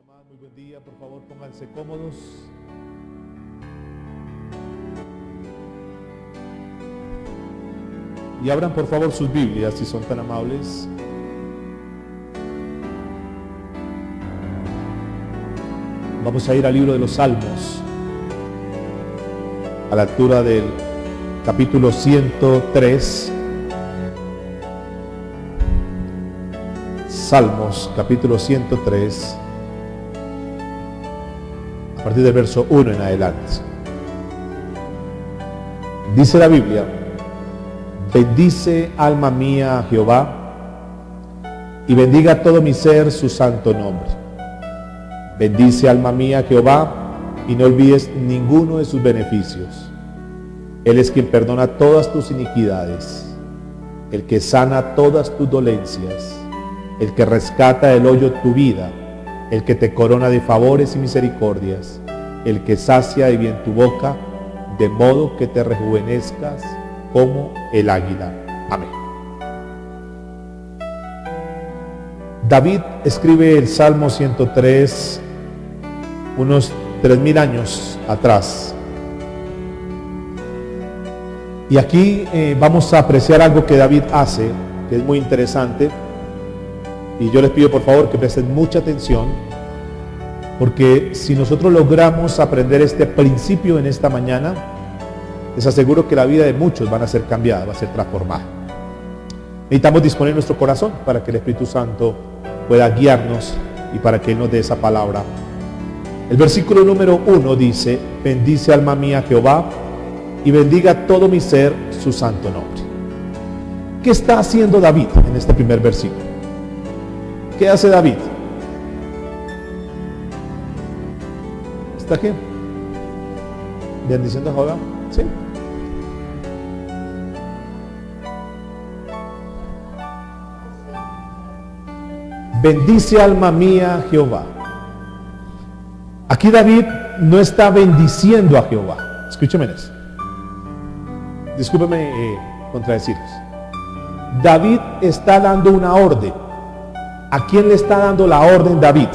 más, muy buen día, por favor pónganse cómodos. Y abran por favor sus Biblias si son tan amables. Vamos a ir al libro de los Salmos, a la altura del capítulo 103. Salmos, capítulo 103, a partir del verso 1 en adelante. Dice la Biblia: bendice alma mía a Jehová, y bendiga todo mi ser su santo nombre. Bendice alma mía a Jehová, y no olvides ninguno de sus beneficios. Él es quien perdona todas tus iniquidades, el que sana todas tus dolencias, el que rescata del hoyo tu vida, el que te corona de favores y misericordias, el que sacia de bien tu boca, de modo que te rejuvenezcas como el águila. Amén. David escribe el Salmo 103 unos 3000 años atrás. Y aquí vamos a apreciar algo que David hace, que es muy interesante. Y yo les pido por favor que presten mucha atención, porque si nosotros logramos aprender este principio en esta mañana, les aseguro que la vida de muchos van a ser cambiada, va a ser transformada. Necesitamos disponer nuestro corazón para que el Espíritu Santo pueda guiarnos y para que Él nos dé esa palabra. El versículo número 1 dice: bendice alma mía a Jehová, y bendiga todo mi ser su santo nombre. ¿Qué está haciendo David en este primer versículo? ¿Qué hace David? ¿Está aquí? ¿Bendiciendo a Jehová? ¿Sí? Bendice alma mía a Jehová. Aquí David no está bendiciendo a Jehová. Escúcheme eso. Discúlpeme contradecirlos. David está dando una orden. ¿A quién le está dando la orden David?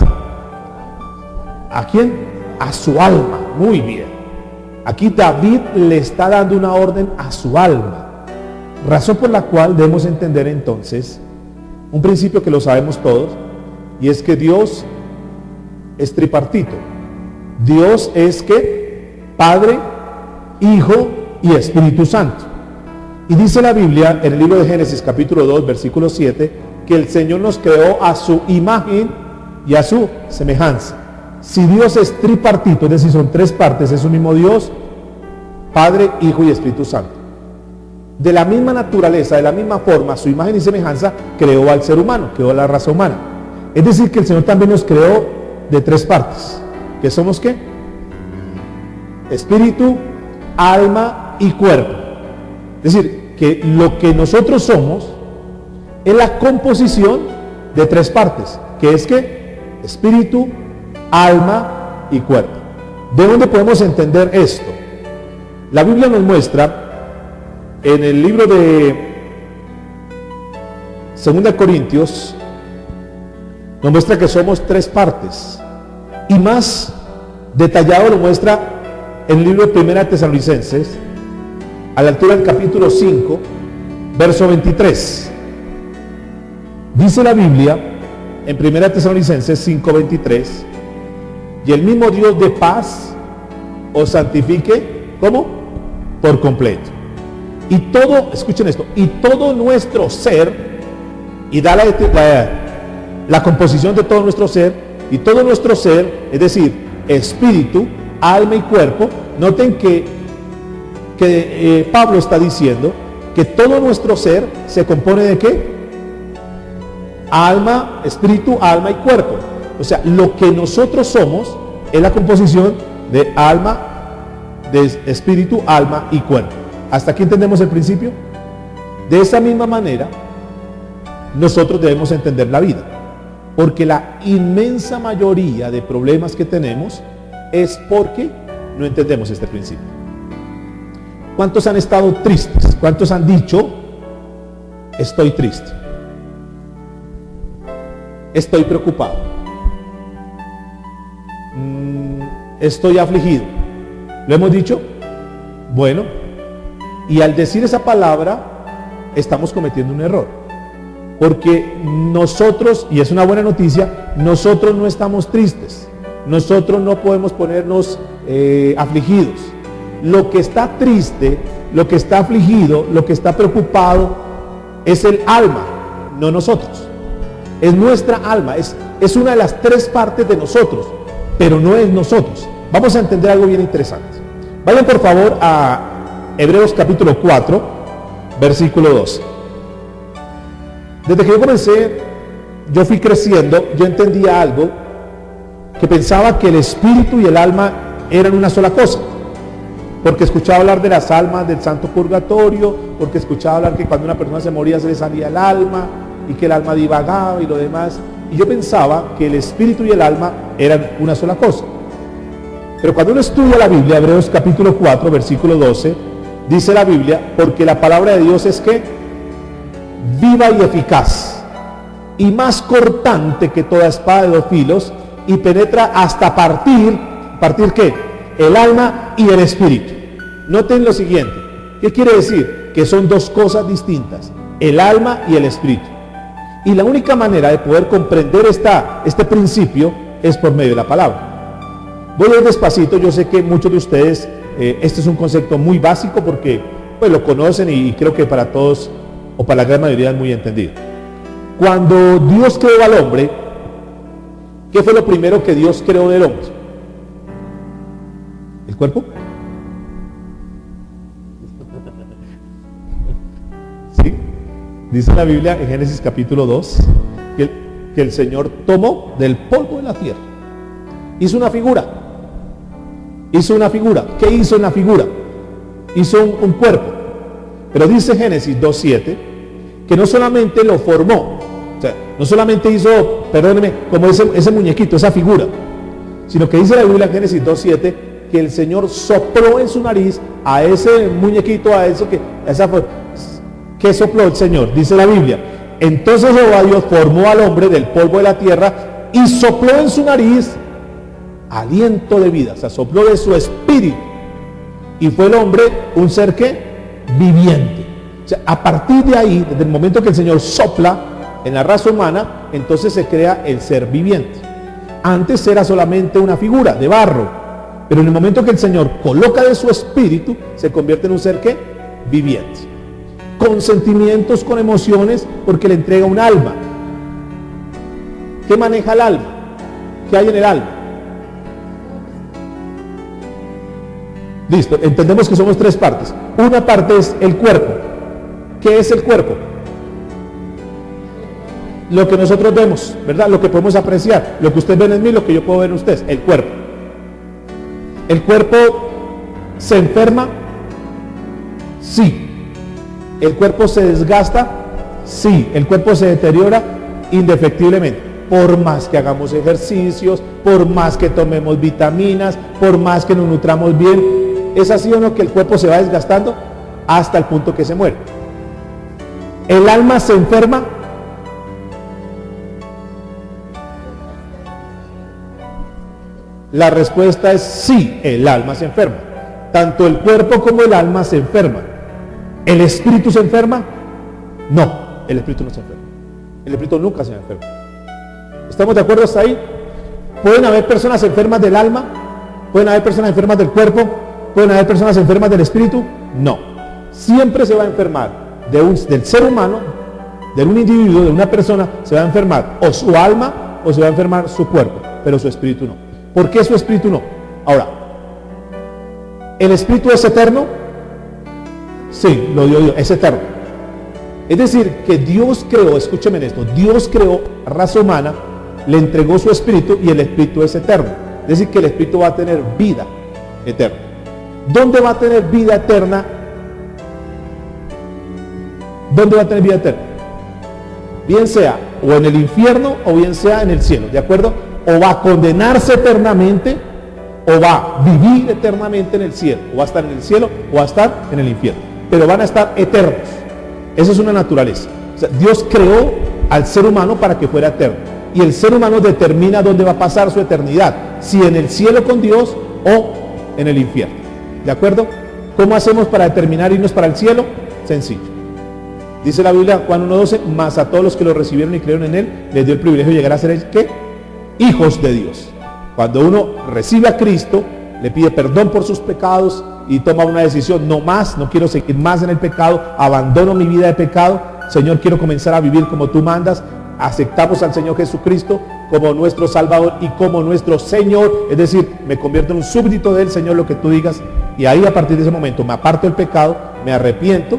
¿A quién? A su alma. Muy bien. Aquí David le está dando una orden a su alma. Razón por la cual debemos entender entonces un principio que lo sabemos todos, y es que Dios es tripartito. Dios es que Padre, Hijo y Espíritu Santo. Y dice la Biblia en el libro de Génesis capítulo 2 versículo 7 que el Señor nos creó a su imagen y a su semejanza. Si Dios es tripartito, es decir, son tres partes, es un mismo Dios, Padre, Hijo y Espíritu Santo. De la misma naturaleza, de la misma forma, su imagen y semejanza, creó al ser humano, creó a la raza humana. Es decir, que el Señor también nos creó de tres partes. ¿Qué somos qué? Espíritu, alma y cuerpo. Es decir, que lo que nosotros somos es la composición de tres partes, que es que espíritu, alma y cuerpo. ¿De dónde podemos entender esto? La Biblia nos muestra en el libro de 2 Corintios, nos muestra que somos tres partes, y más detallado lo muestra en el libro de 1 Tesalonicenses, a la altura del capítulo 5, verso 23. Dice la Biblia en 1 Tesalonicenses 5:23: y el mismo Dios de paz os santifique, ¿cómo? Por completo. Y todo, escuchen esto, y todo nuestro ser, y da la composición de todo nuestro ser, y todo nuestro ser, es decir, espíritu, alma y cuerpo. Noten que Pablo está diciendo que todo nuestro ser se compone de ¿qué? Alma, espíritu, alma y cuerpo. O sea, lo que nosotros somos es la composición de alma, de espíritu, alma y cuerpo. ¿Hasta aquí entendemos el principio? De esa misma manera, nosotros debemos entender la vida, porque la inmensa mayoría de problemas que tenemos es porque no entendemos este principio. ¿Cuántos han estado tristes? ¿Cuántos han dicho, estoy triste? Estoy preocupado. estoy afligido. ¿Lo hemos dicho? Bueno, y al decir esa palabra estamos cometiendo un error, porque nosotros, y es una buena noticia, nosotros no estamos tristes, nosotros no podemos ponernos afligidos. Lo que está triste, lo que está afligido, lo que está preocupado es el alma, no nosotros. Es nuestra alma, es una de las tres partes de nosotros, pero no es nosotros. Vamos a entender algo bien interesante. Vayan por favor a Hebreos capítulo 4, versículo 12. Desde que yo comencé, yo fui creciendo, yo entendía algo, que pensaba que el espíritu y el alma eran una sola cosa. Porque escuchaba hablar de las almas del santo purgatorio, porque escuchaba hablar que cuando una persona se moría se le salía el alma, y que el alma divagaba y lo demás. Y yo pensaba que el espíritu y el alma eran una sola cosa. Pero cuando uno estudia la Biblia, Hebreos capítulo 4, versículo 12, dice la Biblia, porque la palabra de Dios es que viva y eficaz, y más cortante que toda espada de dos filos, y penetra hasta ¿partir qué? El alma y el espíritu. Noten lo siguiente, ¿qué quiere decir? Que son dos cosas distintas, el alma y el espíritu. Y la única manera de poder comprender este principio es por medio de la palabra. Voy a ir despacito, yo sé que muchos de ustedes, este es un concepto muy básico porque pues lo conocen y creo que para todos o para la gran mayoría es muy entendido. Cuando Dios creó al hombre, ¿qué fue lo primero que Dios creó del hombre? ¿El cuerpo? ¿Sí? Dice la Biblia en Génesis capítulo 2 que el Señor tomó del polvo de la tierra, hizo una figura. ¿Qué hizo en la figura? Hizo un cuerpo. Pero dice Génesis 2:7 que no solamente lo formó, o sea, no solamente hizo, perdóneme, como ese muñequito, esa figura, sino que dice la Biblia en Génesis 2:7 que el Señor sopló en su nariz a ese muñequito, a eso que sopló el Señor, dice la Biblia. Entonces Jehová Dios formó al hombre del polvo de la tierra y sopló en su nariz aliento de vida, o sea, sopló de su espíritu, y fue el hombre un ser que viviente. O sea, a partir de ahí, desde el momento que el Señor sopla en la raza humana, entonces se crea el ser viviente. Antes era solamente una figura de barro, pero en el momento que el Señor coloca de su espíritu, se convierte en un ser que viviente, con sentimientos, con emociones, porque le entrega un alma. ¿Qué maneja el alma? ¿Qué hay en el alma? Listo, entendemos que somos tres partes. Una parte es el cuerpo. ¿Qué es el cuerpo? Lo que nosotros vemos, ¿verdad? Lo que podemos apreciar. Lo que ustedes ven en mí, lo que yo puedo ver en ustedes. El cuerpo. ¿El cuerpo se enferma? Sí. ¿El cuerpo se desgasta? Sí. ¿El cuerpo se deteriora? Indefectiblemente. Por más que hagamos ejercicios, por más que tomemos vitaminas, por más que nos nutramos bien, ¿es así o no que el cuerpo se va desgastando hasta el punto que se muere? ¿El alma se enferma? La respuesta es sí, el alma se enferma. Tanto el cuerpo como el alma se enferman. ¿El espíritu se enferma? No, el espíritu no se enferma. El espíritu nunca se enferma. ¿Estamos de acuerdo hasta ahí? ¿Pueden haber personas enfermas del alma? ¿Pueden haber personas enfermas del cuerpo? ¿Pueden haber personas enfermas del espíritu? No. Siempre se va a enfermar del ser humano, de un individuo, de una persona, se va a enfermar o su alma o se va a enfermar su cuerpo, pero su espíritu no. ¿Por qué su espíritu no? Ahora, ¿el espíritu es eterno? Sí, lo dio Dios, es eterno. Es decir, que Dios creó, escúcheme esto, Dios creó raza humana, le entregó su espíritu y el espíritu es eterno. Es decir, que el espíritu va a tener vida eterna. ¿Dónde va a tener vida eterna? ¿Dónde va a tener vida eterna? Bien sea o en el infierno o bien sea en el cielo, ¿de acuerdo? O va a condenarse eternamente o va a vivir eternamente en el cielo, o va a estar en el cielo o va a estar en el infierno, pero van a estar eternos. Eso es una naturaleza. O sea, Dios creó al ser humano para que fuera eterno. y el ser humano determina dónde va a pasar su eternidad, si en el cielo con Dios o en el infierno. ¿De acuerdo? ¿Cómo hacemos para determinar irnos para el cielo? Sencillo. Dice la Biblia, Juan 1:12, mas a todos los que lo recibieron y creyeron en Él, les dio el privilegio de llegar a ser, ¿qué? Hijos de Dios. Cuando uno recibe a Cristo, le pide perdón por sus pecados y toma una decisión, no más, no quiero seguir más en el pecado, abandono mi vida de pecado, Señor, quiero comenzar a vivir como tú mandas. Aceptamos al Señor Jesucristo como nuestro Salvador y como nuestro Señor, es decir, me convierto en un súbdito del Señor, lo que tú digas, y ahí a partir de ese momento me aparto del pecado, me arrepiento,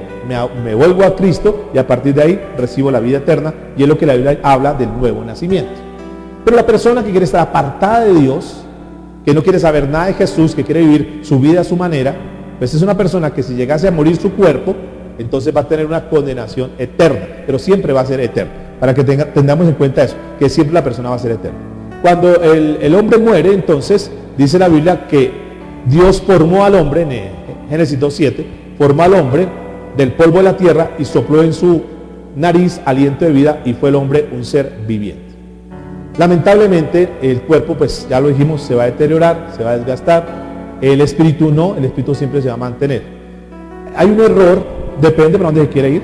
me vuelvo a Cristo y a partir de ahí recibo la vida eterna, y es lo que la Biblia habla del nuevo nacimiento. Pero la persona que quiere estar apartada de Dios, que no quiere saber nada de Jesús, que quiere vivir su vida a su manera, pues es una persona que si llegase a morir su cuerpo, entonces va a tener una condenación eterna, pero siempre va a ser eterna, para que tengamos en cuenta eso, que siempre la persona va a ser eterna. Cuando el hombre muere, entonces dice la Biblia que Dios formó al hombre, en Génesis 2:7, formó al hombre del polvo de la tierra y sopló en su nariz aliento de vida y fue el hombre un ser viviente. Lamentablemente el cuerpo, pues ya lo dijimos, se va a deteriorar, se va a desgastar, el espíritu no, el espíritu siempre se va a mantener. Hay un error, depende para dónde se quiere ir.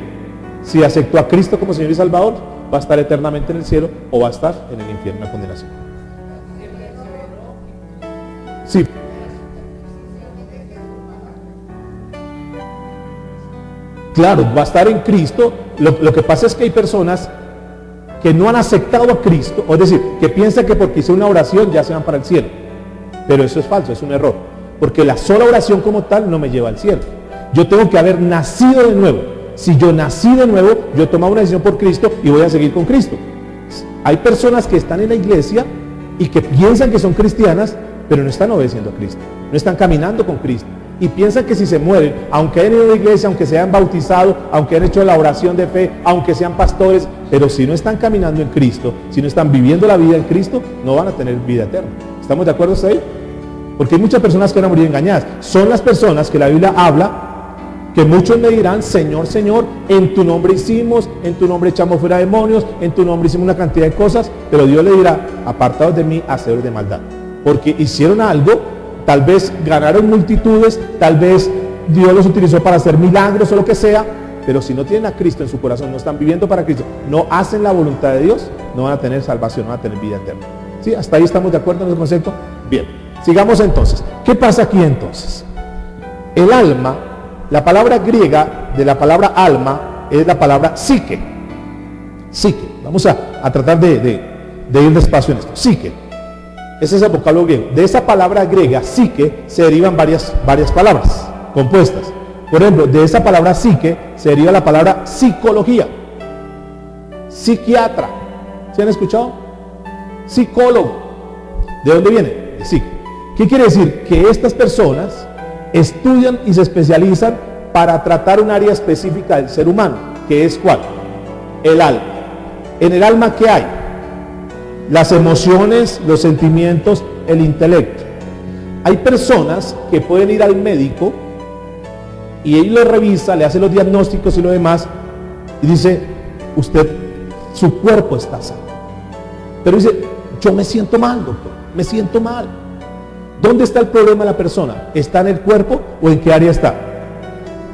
Si aceptó a Cristo como Señor y Salvador, va a estar eternamente en el cielo o va a estar en el infierno, en la condenación. Sí. Claro, va a estar en Cristo. Lo que pasa es que hay personas que no han aceptado a Cristo, o es decir, que piensan que porque hice una oración ya se van para el cielo. Pero eso es falso, es un error. Porque la sola oración como tal no me lleva al cielo. Yo tengo que haber nacido de nuevo. Si yo nací de nuevo, yo he tomado una decisión por Cristo y voy a seguir con Cristo. Hay personas que están en la iglesia y que piensan que son cristianas, pero no están obedeciendo a Cristo, no están caminando con Cristo. Y piensan que si se mueren, aunque hayan ido a la iglesia, aunque se hayan bautizado, aunque hayan hecho la oración de fe, aunque sean pastores, pero si no están caminando en Cristo, si no están viviendo la vida en Cristo, no van a tener vida eterna. ¿Estamos de acuerdo ahí? Porque hay muchas personas que van a morir engañadas. Son las personas que la Biblia habla, que muchos me dirán, Señor, Señor, en tu nombre hicimos, en tu nombre echamos fuera demonios, en tu nombre hicimos una cantidad de cosas, pero Dios le dirá, apartados de mí, hacedores de maldad. Porque hicieron algo, tal vez ganaron multitudes, tal vez Dios los utilizó para hacer milagros o lo que sea, pero si no tienen a Cristo en su corazón, no están viviendo para Cristo, no hacen la voluntad de Dios, no van a tener salvación, no van a tener vida eterna. ¿Sí? ¿Hasta ahí estamos de acuerdo en el concepto? Bien, sigamos entonces. ¿Qué pasa aquí entonces? El alma, la palabra griega de la palabra alma es la palabra psique. Psique. Vamos a tratar de ir despacio en esto. Psique. Ese es el vocablo griego. De esa palabra griega, psique, se derivan varias palabras compuestas. Por ejemplo, de esa palabra psique se deriva la palabra psicología, psiquiatra. ¿Se han escuchado? Psicólogo. ¿De dónde viene? De psique. ¿Qué quiere decir? Que estas personas estudian y se especializan para tratar un área específica del ser humano, que es ¿cuál? El alma. En el alma, ¿qué hay? Las emociones, los sentimientos, el intelecto. Hay personas que pueden ir al médico y él lo revisa, le hace los diagnósticos y lo demás y dice, usted, su cuerpo está sano. Pero dice, yo me siento mal, doctor, me siento mal. ¿Dónde está el problema de la persona? ¿Está en el cuerpo o en qué área está?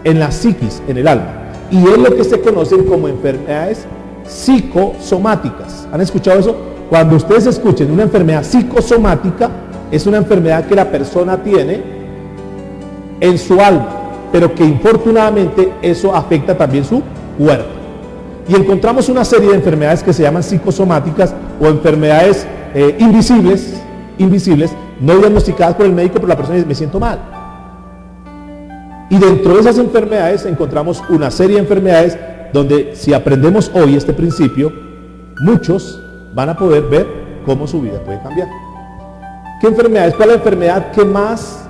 En la psiquis, en el alma. Y es lo que se conocen como enfermedades psicosomáticas. ¿Han escuchado eso? Cuando ustedes escuchen una enfermedad psicosomática, es una enfermedad que la persona tiene en su alma, pero que infortunadamente eso afecta también su cuerpo. Y encontramos una serie de enfermedades que se llaman psicosomáticas o enfermedades invisibles, no diagnosticadas por el médico, pero la persona dice, me siento mal. Y dentro de esas enfermedades encontramos una serie de enfermedades donde si aprendemos hoy este principio, muchos van a poder ver cómo su vida puede cambiar. ¿Qué enfermedades? ¿Cuál es la enfermedad que más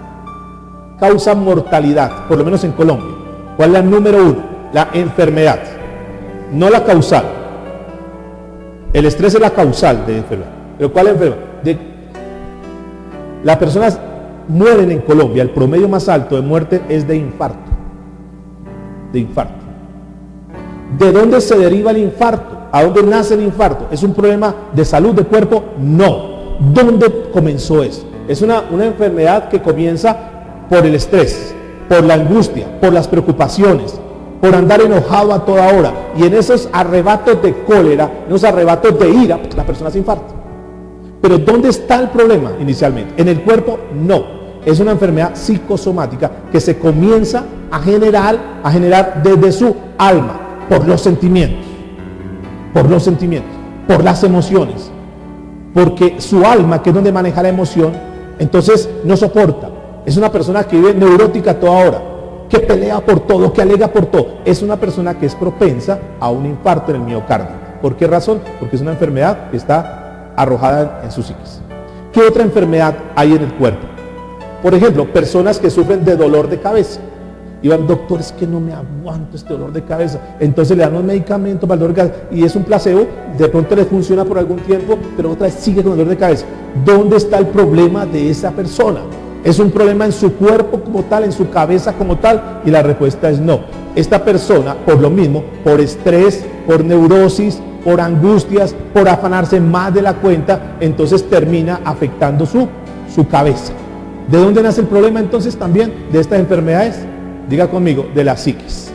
causa mortalidad? Por lo menos en Colombia. ¿Cuál es la número 1? La enfermedad, no la causal. El estrés es la causal de enfermedad. ¿Pero cuál es la enfermedad? Las personas mueren en Colombia, el promedio más alto de muerte es de infarto. De infarto. ¿De dónde se deriva el infarto? ¿A dónde nace el infarto? ¿Es un problema de salud, de cuerpo? No. ¿Dónde comenzó eso? Es una enfermedad que comienza por el estrés, por la angustia, por las preocupaciones, por andar enojado a toda hora. Y en esos arrebatos de cólera, en esos arrebatos de ira, la persona se infarta. Pero ¿dónde está el problema inicialmente? ¿En el cuerpo? No. Es una enfermedad psicosomática que se comienza a generar desde su alma, por los sentimientos, por las emociones. Porque su alma, que es donde maneja la emoción, entonces no soporta. Es una persona que vive neurótica a toda hora, que pelea por todo, que alega por todo. Es una persona que es propensa a un infarto en el miocardio. ¿Por qué razón? Porque es una enfermedad que está arrojada en su psiquis. ¿Qué otra enfermedad hay en el cuerpo? Por ejemplo, personas que sufren de dolor de cabeza. Y van, doctor, es que no me aguanto este dolor de cabeza. Entonces le dan los medicamentos para el dolor de cabeza y es un placebo, de pronto les funciona por algún tiempo, pero otra vez sigue con el dolor de cabeza. ¿Dónde está el problema de esa persona? ¿Es un problema en su cuerpo como tal, en su cabeza como tal? Y la respuesta es no. Esta persona, por lo mismo, por estrés, por neurosis, por angustias, por afanarse más de la cuenta, entonces termina afectando su cabeza. ¿De dónde nace el problema entonces también de estas enfermedades? Diga conmigo, de la psiquis,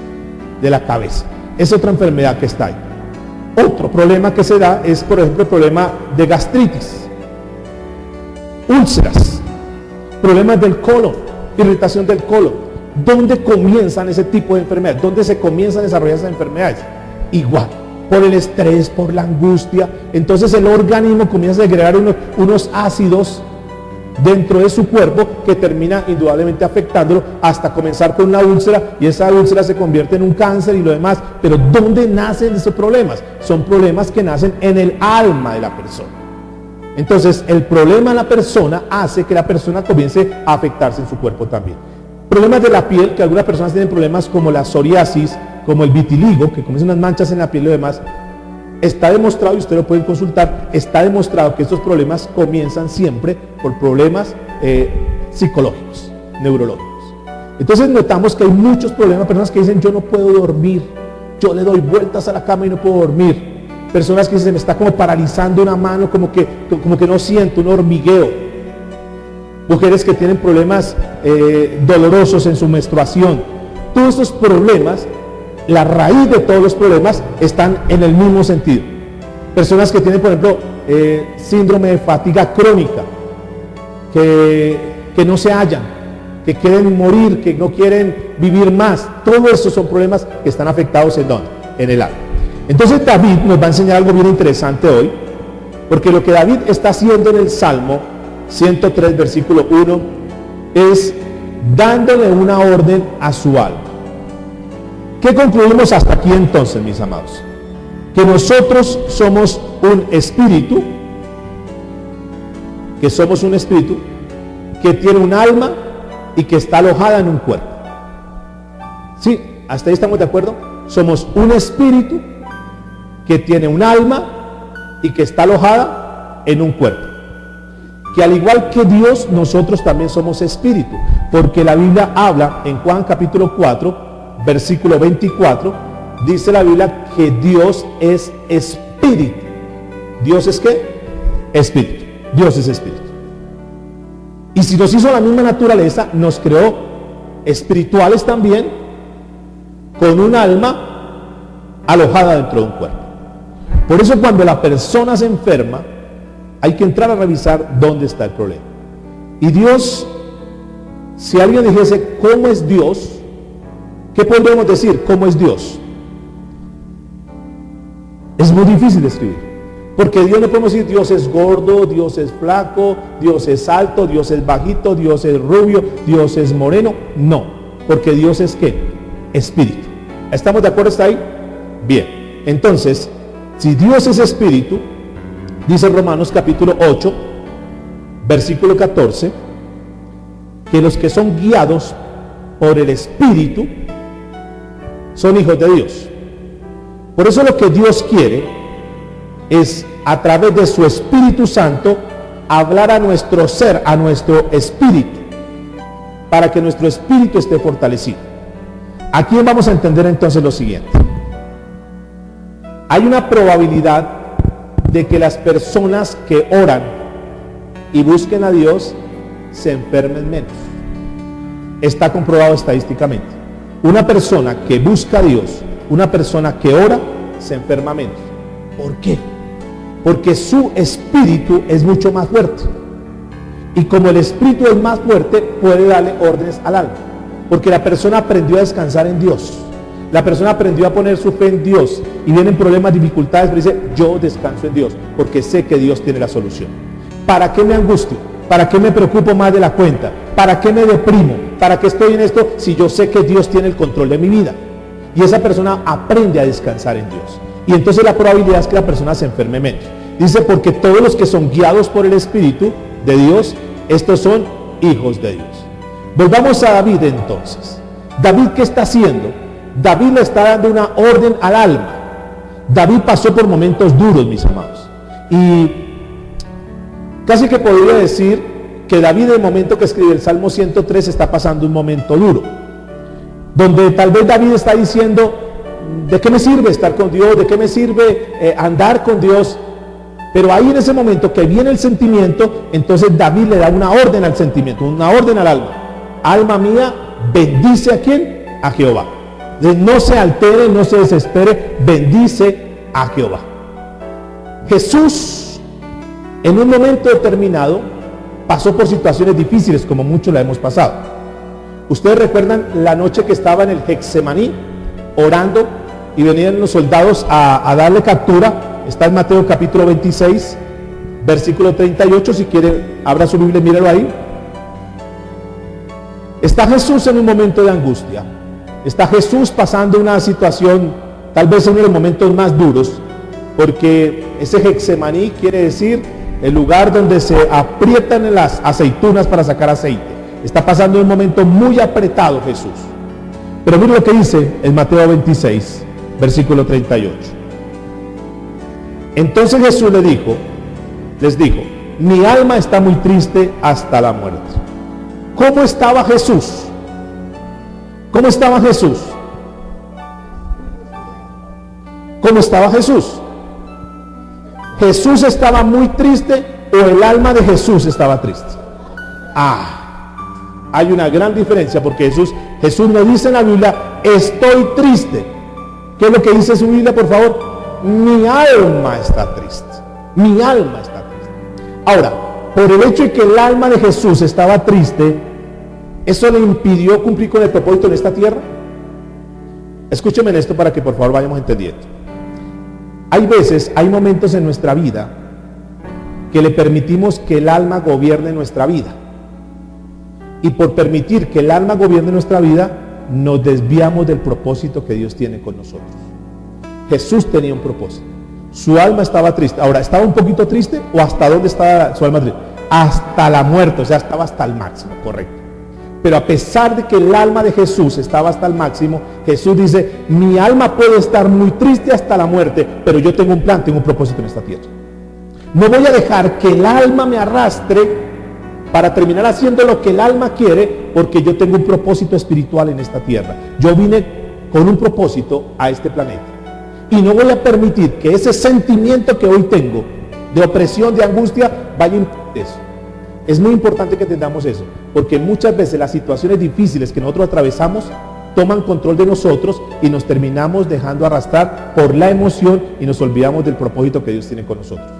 de la cabeza. Es otra enfermedad que está ahí. Otro problema que se da es, por ejemplo, el problema de gastritis, úlceras, problemas del colon, irritación del colon. ¿Dónde comienzan ese tipo de enfermedades? ¿Dónde se comienzan a desarrollar esas enfermedades? Igual, por el estrés, por la angustia. Entonces el organismo comienza a segregar unos ácidos dentro de su cuerpo que termina indudablemente afectándolo hasta comenzar con una úlcera, y esa úlcera se convierte en un cáncer y lo demás. Pero ¿dónde nacen esos problemas? Son problemas que nacen en el alma de la persona. Entonces el problema en la persona hace que la persona comience a afectarse en su cuerpo también. Problemas de la piel, que algunas personas tienen problemas como la psoriasis, como el vitiligo, que comienzan unas manchas en la piel y lo demás. Está demostrado, y ustedes lo pueden consultar, está demostrado que estos problemas comienzan siempre por problemas psicológicos, neurológicos. Entonces notamos que hay muchos problemas, personas que dicen yo no puedo dormir, yo le doy vueltas a la cama y no puedo dormir. Personas que se me está como paralizando una mano, como que no siento, un hormigueo. Mujeres que tienen problemas dolorosos en su menstruación. Todos estos problemas, la raíz de todos los problemas están en el mismo sentido. Personas que tienen, por ejemplo, síndrome de fatiga crónica, que no se hallan, que quieren morir, que no quieren vivir más. Todos estos son problemas que están afectados ¿en dónde? En el alma. Entonces David nos va a enseñar algo bien interesante hoy, porque lo que David está haciendo en el Salmo 103, versículo 1, es dándole una orden a su alma. ¿Qué concluimos hasta aquí entonces, mis amados? Que nosotros somos un espíritu, que tiene un alma y que está alojada en un cuerpo. ¿Sí? ¿Hasta ahí estamos de acuerdo? Somos un espíritu que tiene un alma y que está alojada en un cuerpo. Que al igual que Dios, nosotros también somos espíritu, porque la Biblia habla en Juan capítulo 4, versículo 24, dice la Biblia que Dios es espíritu. ¿Dios es qué? Espíritu. Dios es espíritu. Y si nos hizo la misma naturaleza, nos creó espirituales también, con un alma alojada dentro de un cuerpo. Por eso cuando la persona se enferma, hay que entrar a revisar dónde está el problema. Y Dios, si alguien dijese ¿cómo es Dios? ¿Qué podríamos decir? ¿Cómo es Dios? Es muy difícil de escribir, porque Dios no podemos decir Dios es gordo, Dios es flaco, Dios es alto, Dios es bajito, Dios es rubio, Dios es moreno. No, porque Dios es ¿qué? Espíritu. ¿Estamos de acuerdo hasta ahí? Bien, entonces, si Dios es espíritu, dice Romanos capítulo 8, versículo 14, que los que son guiados por el espíritu son hijos de Dios. Por eso lo que Dios quiere es, a través de su Espíritu Santo, hablar a nuestro ser, a nuestro espíritu, para que nuestro espíritu esté fortalecido. Aquí vamos a entender entonces lo siguiente. hay una probabilidad de que las personas que oran y busquen a Dios se enfermen menos. Está comprobado estadísticamente. Una persona que busca a Dios, una persona que ora, se enferma menos. ¿Por qué? Porque su espíritu es mucho más fuerte. Y como el espíritu es más fuerte, puede darle órdenes al alma. Porque la persona aprendió a descansar en Dios. La persona aprendió a poner su fe en Dios. Y vienen problemas, dificultades, pero dice, yo descanso en Dios, porque sé que Dios tiene la solución. ¿Para qué me angustio? ¿Para qué me preocupo más de la cuenta? ¿Para qué me deprimo? ¿Para qué estoy en esto si yo sé que Dios tiene el control de mi vida? Y esa persona aprende a descansar en Dios. Y entonces la probabilidad es que la persona se enferme menos. Dice, porque todos los que son guiados por el Espíritu de Dios, estos son hijos de Dios. Volvamos a David entonces. David, ¿qué está haciendo? David le está dando una orden al alma. David pasó por momentos duros, mis amados. Y casi que podría decir que David, en el momento que escribe el Salmo 103, está pasando un momento duro. Donde tal vez David está diciendo, ¿de qué me sirve estar con Dios? ¿De qué me sirve andar con Dios? Pero ahí en ese momento que viene el sentimiento, entonces David le da una orden al sentimiento, una orden al alma. Alma mía, bendice a ¿quién? A Jehová. No se altere, no se desespere, bendice a Jehová. Jesús, en un momento determinado, pasó por situaciones difíciles, como muchos la hemos pasado. Ustedes recuerdan la noche que estaba en el Getsemaní, orando, y venían los soldados a darle captura. Está en Mateo capítulo 26, versículo 38, si quiere, abra su Biblia y míralo ahí. Está Jesús en un momento de angustia. Está Jesús pasando una situación, tal vez en uno de los momentos más duros, porque ese Getsemaní quiere decir el lugar donde se aprietan las aceitunas para sacar aceite. Está pasando un momento muy apretado Jesús. Pero mire lo que dice en Mateo 26, versículo 38. Entonces Jesús les dijo, mi alma está muy triste hasta la muerte. ¿Cómo estaba Jesús? ¿Cómo estaba Jesús? ¿Cómo estaba Jesús? ¿Jesús estaba muy triste o el alma de Jesús estaba triste? Hay una gran diferencia, porque Jesús nos dice en la Biblia, estoy triste. ¿Qué es lo que dice su Biblia, por favor? Mi alma está triste. Mi alma está triste. Ahora, por el hecho de que el alma de Jesús estaba triste, ¿eso le impidió cumplir con el propósito en esta tierra? Escúcheme en esto para que por favor vayamos entendiendo. Hay momentos en nuestra vida que le permitimos que el alma gobierne nuestra vida. Y por permitir que el alma gobierne nuestra vida, nos desviamos del propósito que Dios tiene con nosotros. Jesús tenía un propósito. Su alma estaba triste. Ahora, ¿estaba un poquito triste o hasta dónde estaba su alma triste? Hasta la muerte, o sea, estaba hasta el máximo, correcto. Pero a pesar de que el alma de Jesús estaba hasta el máximo, Jesús dice, mi alma puede estar muy triste hasta la muerte, pero yo tengo un plan, tengo un propósito en esta tierra. No voy a dejar que el alma me arrastre para terminar haciendo lo que el alma quiere, porque yo tengo un propósito espiritual en esta tierra. Yo vine con un propósito a este planeta. Y no voy a permitir que ese sentimiento que hoy tengo, de opresión, de angustia, vaya a impedir eso. Es muy importante que entendamos eso, porque muchas veces las situaciones difíciles que nosotros atravesamos toman control de nosotros y nos terminamos dejando arrastrar por la emoción y nos olvidamos del propósito que Dios tiene con nosotros.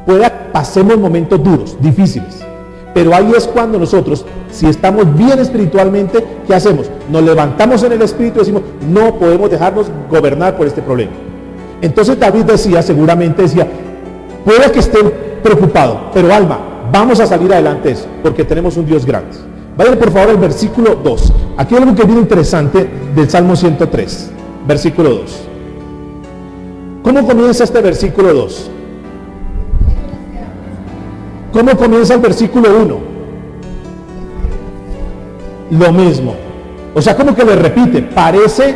Puede que pasemos momentos duros, difíciles, pero ahí es cuando nosotros, si estamos bien espiritualmente, ¿qué hacemos? Nos levantamos en el espíritu y decimos, no podemos dejarnos gobernar por este problema. Entonces David seguramente decía, puede que esté preocupado, pero alma, vamos a salir adelante eso, porque tenemos un Dios grande. Vayan por favor al versículo 2. Aquí hay algo que es bien interesante del Salmo 103, versículo 2. ¿Cómo comienza este versículo 2? ¿Cómo comienza el versículo 1? Lo mismo. O sea, como que le repite, parece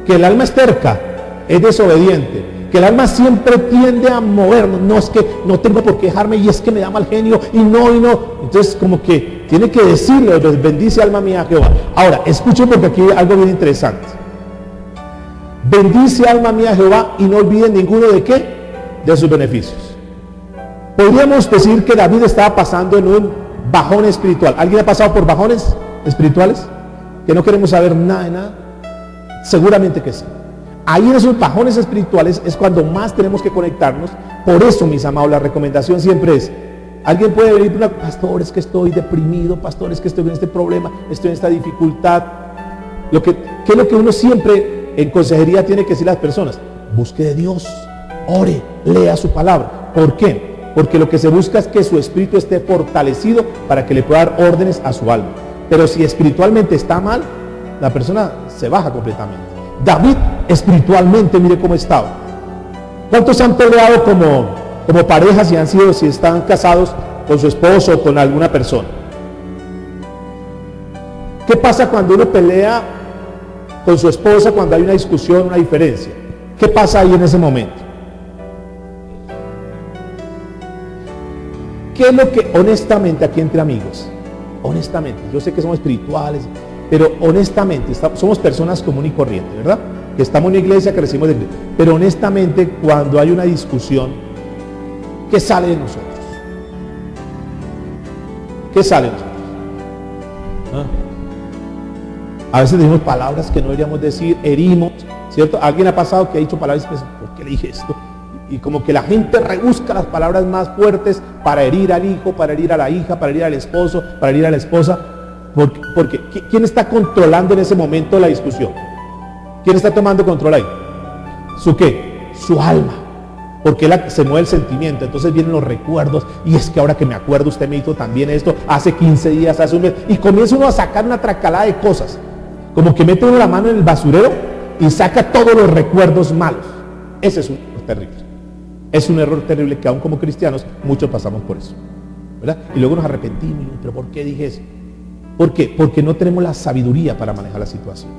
que el alma es terca, es desobediente, que el alma siempre tiende a movernos. No, es que no tengo por qué dejarme y es que me da mal genio y no. Entonces como que tiene que decirle, bendice alma mía a Jehová. Ahora, escuchen porque aquí hay algo bien interesante. bendice alma mía a Jehová y no olviden ninguno de qué, de sus beneficios. Podríamos decir que David estaba pasando en un bajón espiritual. ¿Alguien ha pasado por bajones espirituales? Que no queremos saber nada de nada. Seguramente que sí. Ahí en esos bajones espirituales es cuando más tenemos que conectarnos. Por eso, mis amados, la recomendación siempre es: alguien puede venir, pastor, es que estoy deprimido, pastor, es que estoy en este problema, estoy en esta dificultad. ¿Qué es lo que uno siempre en consejería tiene que decir a las personas? Busque de Dios, ore, lea su palabra. ¿Por qué? Porque lo que se busca es que su espíritu esté fortalecido para que le pueda dar órdenes a su alma. Pero si espiritualmente está mal, la persona se baja completamente. David espiritualmente, mire cómo estaba. ¿Cuántos han peleado como parejas y si están casados con su esposo o con alguna persona? ¿Qué pasa cuando uno pelea con su esposa, cuando hay una discusión, una diferencia? ¿Qué pasa ahí en ese momento? ¿Qué es lo que honestamente aquí entre amigos? Honestamente, yo sé que somos espirituales, pero honestamente somos personas común y corriente, ¿verdad? Que estamos en una iglesia, que recibimos de iglesia. Pero honestamente, cuando hay una discusión, ¿qué sale de nosotros? ¿Qué sale de nosotros? A veces decimos palabras que no deberíamos decir, herimos, ¿cierto? ¿Alguien ha pasado que ha dicho palabras que ¿por qué le dije esto? Y como que la gente rebusca las palabras más fuertes para herir al hijo, para herir a la hija, para herir al esposo, para herir a la esposa. Porque ¿quién está controlando en ese momento la discusión? ¿Quién está tomando control ahí? ¿Su qué? Su alma. Porque se mueve el sentimiento. Entonces vienen los recuerdos. Y es que ahora que me acuerdo, usted me hizo también esto hace 15 días, hace un mes. Y comienza uno a sacar una tracalada de cosas. Como que mete uno la mano en el basurero y saca todos los recuerdos malos. Ese es un error terrible. Es un error terrible que aún como cristianos muchos pasamos por eso, ¿verdad? Y luego nos arrepentimos. ¿Pero por qué dije eso? ¿Por qué? Porque no tenemos la sabiduría para manejar la situación.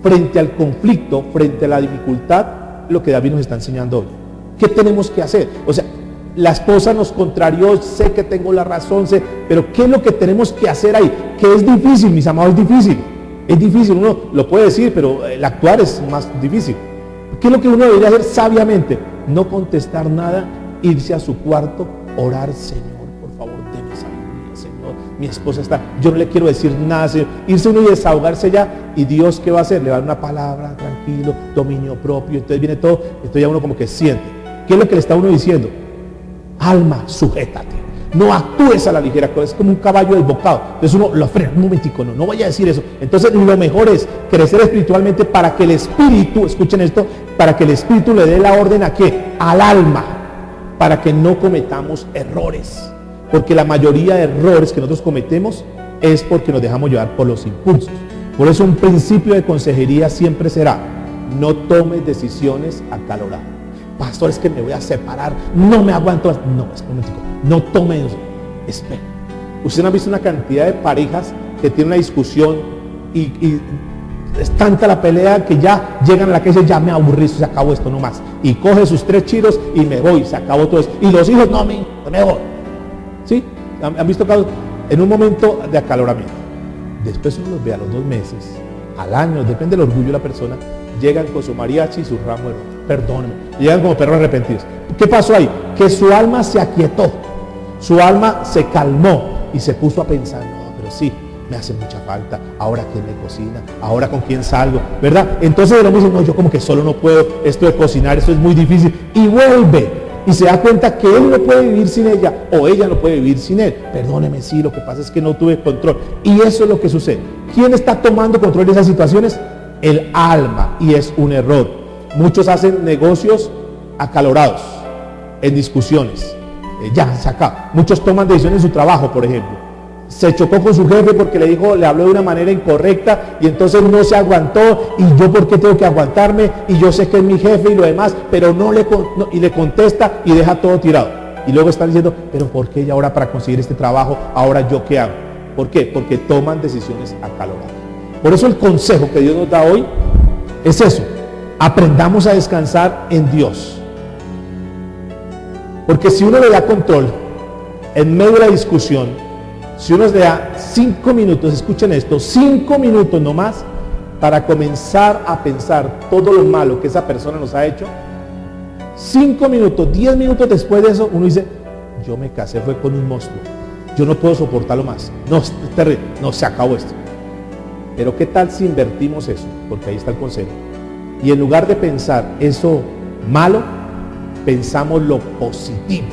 Frente al conflicto, frente a la dificultad, lo que David nos está enseñando hoy. ¿Qué tenemos que hacer? O sea, la esposa nos contrarió, sé que tengo la razón, pero ¿qué es lo que tenemos que hacer ahí? Que es difícil, mis amados, es difícil. Es difícil, uno lo puede decir, pero el actuar es más difícil. ¿Qué es lo que uno debería hacer sabiamente? No contestar nada, irse a su cuarto, orar: Señor, por favor, deme sabiduría, Señor, mi esposa está, yo no le quiero decir nada, Señor. Irse uno y desahogarse ya, y Dios, ¿qué va a hacer? Le va a dar una palabra, tranquilo, dominio propio. Entonces viene todo, entonces ya uno como que siente. ¿Qué es lo que le está uno diciendo? Alma, sujétate, no actúes a la ligera, es como un caballo desbocado. Entonces uno lo frena, un momentico, no vaya a decir eso. Entonces lo mejor es crecer espiritualmente para que el espíritu, escuchen esto, para que el espíritu le dé la orden ¿a qué? Al alma, para que no cometamos errores. Porque la mayoría de errores que nosotros cometemos es porque nos dejamos llevar por los impulsos. Por eso un principio de consejería siempre será: no tomes decisiones acaloradas. Pastor, es que me voy a separar, no me aguanto. No, es un momentico, no tome eso. Espera. Usted no ha visto una cantidad de parejas que tienen una discusión y es tanta la pelea que ya llegan a la que dice: ya me aburrí, se acabó esto, no más. Y coge sus 3 chiros y me voy, se acabó todo eso. Y los hijos, no, me voy. ¿Sí? ¿Han visto casos? En un momento de acaloramiento. Después uno los ve a los 2 meses, al año, depende del orgullo de la persona, llegan con su mariachi y su ramo de rosas. Perdónenme. Llegan como perros arrepentidos. ¿Qué pasó ahí? Que su alma se aquietó, su alma se calmó y se puso a pensar: no, pero sí, me hace mucha falta. Ahora quién me cocina, ahora con quién salgo, ¿verdad? Entonces el hombre dice: no, yo como que solo no puedo, esto de cocinar, esto es muy difícil. Y vuelve y se da cuenta que él no puede vivir sin ella, o ella no puede vivir sin él. Perdóneme, sí, lo que pasa es que no tuve control. Y eso es lo que sucede. ¿Quién está tomando control de esas situaciones? El alma. Y es un error. Muchos hacen negocios acalorados, en discusiones. Ya, se acaba. Muchos toman decisiones en su trabajo, por ejemplo. Se chocó con su jefe porque le habló de una manera incorrecta y entonces no se aguantó. Y yo, ¿por qué tengo que aguantarme? Y yo sé que es mi jefe y lo demás, pero y le contesta y deja todo tirado. Y luego están diciendo: pero ¿por qué? Y ahora para conseguir este trabajo, ahora yo qué hago. ¿Por qué? Porque toman decisiones acaloradas. Por eso el consejo que Dios nos da hoy es eso: aprendamos a descansar en Dios. Porque si uno le da control en medio de la discusión, si uno le da 5 minutos, escuchen esto, 5 minutos nomás, para comenzar a pensar todo lo malo que esa persona nos ha hecho, 5 minutos, 10 minutos después de eso, uno dice, yo me casé fue con un monstruo, yo no puedo soportarlo más, no, es terrible, no, se acabó esto. Pero ¿qué tal si invertimos eso? Porque ahí está el consejo. Y en lugar de pensar eso malo, pensamos lo positivo.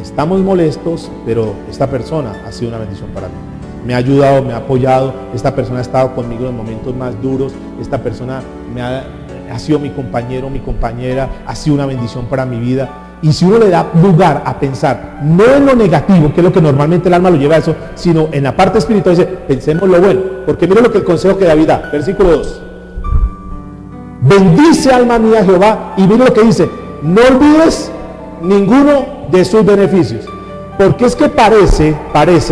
Estamos molestos, pero esta persona ha sido una bendición para mí. Me ha ayudado, me ha apoyado, esta persona ha estado conmigo en los momentos más duros, esta persona ha sido mi compañero, mi compañera, ha sido una bendición para mi vida. Y si uno le da lugar a pensar, no en lo negativo, que es lo que normalmente el alma lo lleva a eso, sino en la parte espiritual, dice, pensemos lo bueno. Porque mira lo que el consejo que David da, versículo 2. Bendice alma mía Jehová, y mira lo que dice, no olvides ninguno de sus beneficios. Porque es que parece,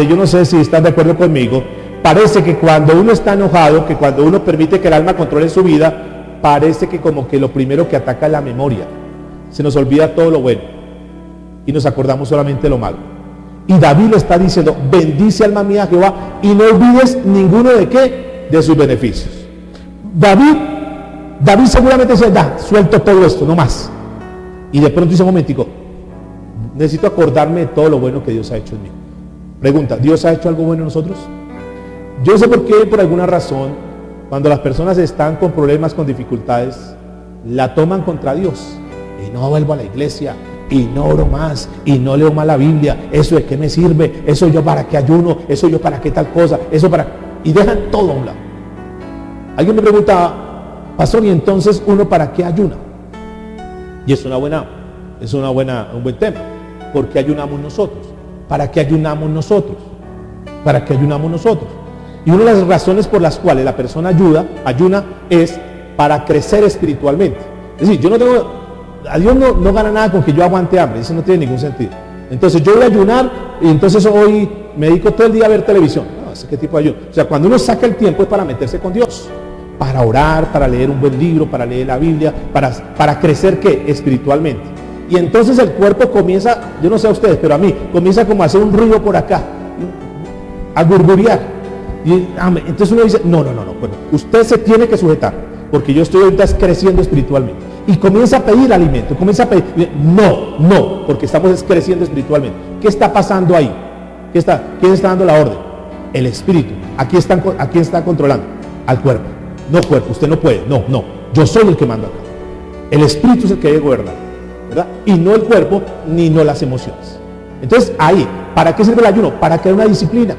yo no sé si están de acuerdo conmigo, parece que cuando uno está enojado, que cuando uno permite que el alma controle su vida, parece que como que lo primero que ataca es la memoria. Se nos olvida todo lo bueno y nos acordamos solamente de lo malo. Y David le está diciendo, bendice alma mía Jehová y no olvides ninguno de qué, de sus beneficios. David seguramente dice, suelto todo esto, no más. Y de pronto dice, un momentico, necesito acordarme de todo lo bueno que Dios ha hecho en mí. Pregunta, ¿Dios ha hecho algo bueno en nosotros? Yo sé por qué, por alguna razón, cuando las personas están con problemas, con dificultades, la toman contra Dios. Y no vuelvo a la iglesia, y no oro más, y no leo más la Biblia, eso de qué me sirve, eso yo para qué ayuno, eso yo para qué tal cosa, eso para... Y dejan todo a un lado. Alguien me pregunta, pastor, ¿y entonces uno para qué ayuna? Y es un buen tema. ¿Por qué ayunamos nosotros? ¿Para qué ayunamos nosotros? ¿Para qué ayunamos nosotros? Y una de las razones por las cuales la persona ayuna es para crecer espiritualmente. Es decir, a Dios no gana nada con que yo aguante hambre, eso no tiene ningún sentido. Entonces yo voy a ayunar y entonces hoy me dedico todo el día a ver televisión. No sé qué tipo de ayuno. O sea, cuando uno saca el tiempo es para meterse con Dios, para orar, para leer un buen libro, para leer la Biblia, para crecer ¿qué? Espiritualmente. Y entonces el cuerpo comienza, yo no sé a ustedes, pero a mí, comienza como a hacer un ruido por acá, a gurgurear. Y entonces uno dice, no, bueno, usted se tiene que sujetar, porque yo estoy ahorita creciendo espiritualmente. Y comienza a pedir alimento, no, porque estamos creciendo espiritualmente. ¿Qué está pasando ahí? ¿Quién está dando la orden? El espíritu. ¿A quién está controlando? Al cuerpo. No, cuerpo, usted no puede, no, yo soy el que manda acá. El espíritu es el que debe gobernar, ¿verdad? Y no el cuerpo, ni no las emociones. Entonces ahí, ¿para qué sirve el ayuno? Para crear una disciplina.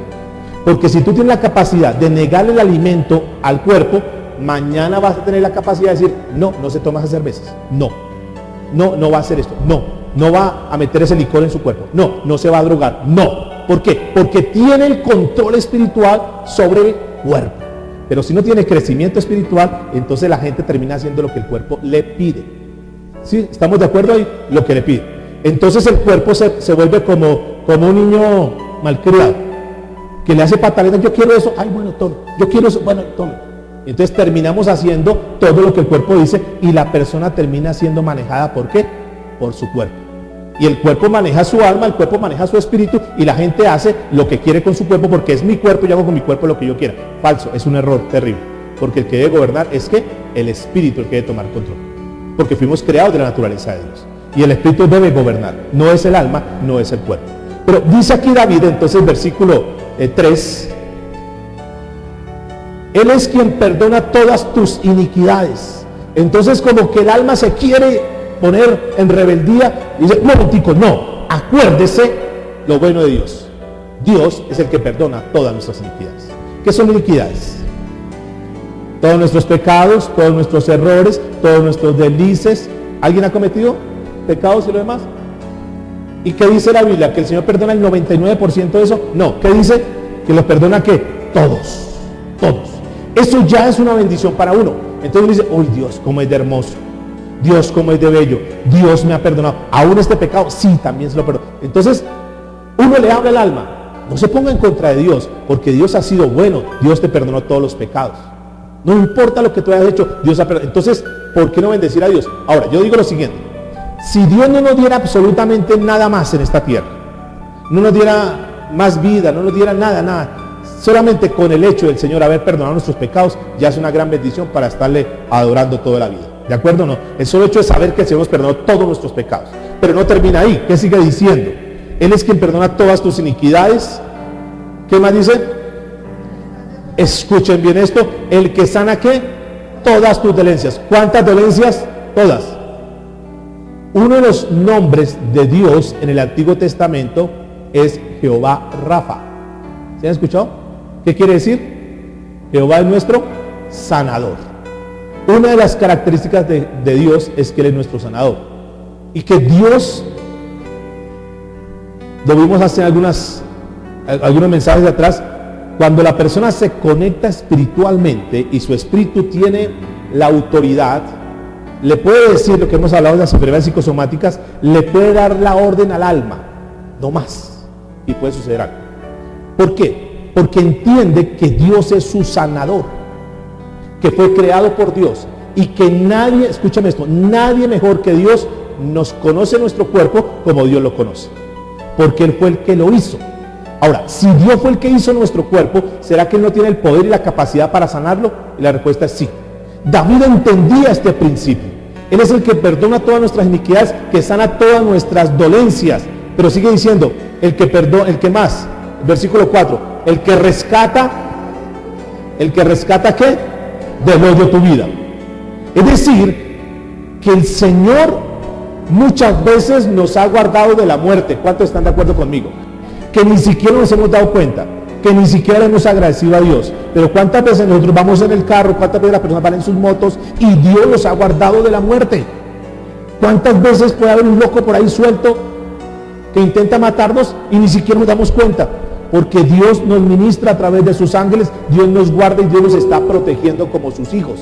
Porque si tú tienes la capacidad de negarle el alimento al cuerpo, mañana vas a tener la capacidad de decir, no se toma esas cervezas, no va a hacer esto, no va a meter ese licor en su cuerpo, no se va a drogar, no. ¿Por qué? Porque tiene el control espiritual sobre el cuerpo. Pero si no tiene crecimiento espiritual, entonces la gente termina haciendo lo que el cuerpo le pide. ¿Sí? ¿Estamos de acuerdo ahí? Lo que le pide. Entonces el cuerpo se vuelve como un niño malcriado, que le hace pataletas, yo quiero eso, ay bueno, tome, yo quiero eso, bueno, tome. Entonces terminamos haciendo todo lo que el cuerpo dice y la persona termina siendo manejada, ¿por qué? Por su cuerpo. Y el cuerpo maneja su alma, el cuerpo maneja su espíritu y la gente hace lo que quiere con su cuerpo porque es mi cuerpo y yo hago con mi cuerpo lo que yo quiera. Falso, es un error terrible. Porque el que debe gobernar es que el espíritu el que debe tomar control. Porque fuimos creados de la naturaleza de Dios. Y el espíritu debe gobernar. No es el alma, no es el cuerpo. Pero dice aquí David, entonces versículo 3. Él es quien perdona todas tus iniquidades. Entonces como que el alma se quiere poner en rebeldía y dice, un momentico, no, acuérdese lo bueno de Dios. Dios es el que perdona todas nuestras iniquidades. ¿Qué son iniquidades? Todos nuestros pecados, todos nuestros errores, todos nuestros deslices. ¿Alguien ha cometido pecados y lo demás? ¿Y qué dice la Biblia? ¿Que el Señor perdona el 99% de eso? No, ¿qué dice? Que los perdona ¿qué? Todos. Eso ya es una bendición para uno. Entonces uno dice, uy, Dios, cómo es de hermoso. Dios, cómo es de bello. Dios me ha perdonado. Aún este pecado, sí, también se lo perdono. Entonces, uno le habla al alma. No se ponga en contra de Dios, porque Dios ha sido bueno. Dios te perdonó todos los pecados. No importa lo que tú hayas hecho, Dios ha perdonado. Entonces, ¿por qué no bendecir a Dios? Ahora, yo digo lo siguiente. Si Dios no nos diera absolutamente nada más en esta tierra, no nos diera más vida, no nos diera nada, Solamente con el hecho del Señor haber perdonado nuestros pecados ya es una gran bendición para estarle adorando toda la vida. ¿De acuerdo o no? El solo hecho de saber que el Señor nos perdonó todos nuestros pecados. Pero no termina ahí. ¿Qué sigue diciendo? Él es quien perdona todas tus iniquidades. ¿Qué más dice? Escuchen bien esto. El que sana, ¿qué? Todas tus dolencias. ¿Cuántas dolencias? Todas. Uno de los nombres de Dios en el Antiguo Testamento es Jehová Rafa. ¿Se han escuchado? ¿Qué quiere decir? Jehová es nuestro sanador. Una de las características de Dios es que Él es nuestro sanador. Y que Dios, lo vimos hace algunos mensajes de atrás, cuando la persona se conecta espiritualmente y su espíritu tiene la autoridad, le puede decir lo que hemos hablado de las enfermedades psicosomáticas, le puede dar la orden al alma, no más, y puede suceder algo. ¿Por qué? Porque entiende que Dios es su sanador, que fue creado por Dios y que nadie, escúchame esto, nadie mejor que Dios nos conoce nuestro cuerpo como Dios lo conoce, porque Él fue el que lo hizo. Ahora, si Dios fue el que hizo nuestro cuerpo, ¿será que Él no tiene el poder y la capacidad para sanarlo? Y la respuesta es sí. David entendía este principio. Él es el que perdona todas nuestras iniquidades, que sana todas nuestras dolencias. Pero sigue diciendo, el que perdona, el que más, versículo 4, el que rescata ¿qué? Del hoyo tu vida. Es decir, que el Señor muchas veces nos ha guardado de la muerte. ¿Cuántos están de acuerdo conmigo? Que ni siquiera nos hemos dado cuenta, que ni siquiera le hemos agradecido a Dios. Pero cuántas veces nosotros vamos en el carro, cuántas veces las personas van en sus motos y Dios los ha guardado de la muerte. Cuántas veces puede haber un loco por ahí suelto que intenta matarnos y ni siquiera nos damos cuenta, porque Dios nos ministra a través de sus ángeles, Dios nos guarda y Dios nos está protegiendo como sus hijos.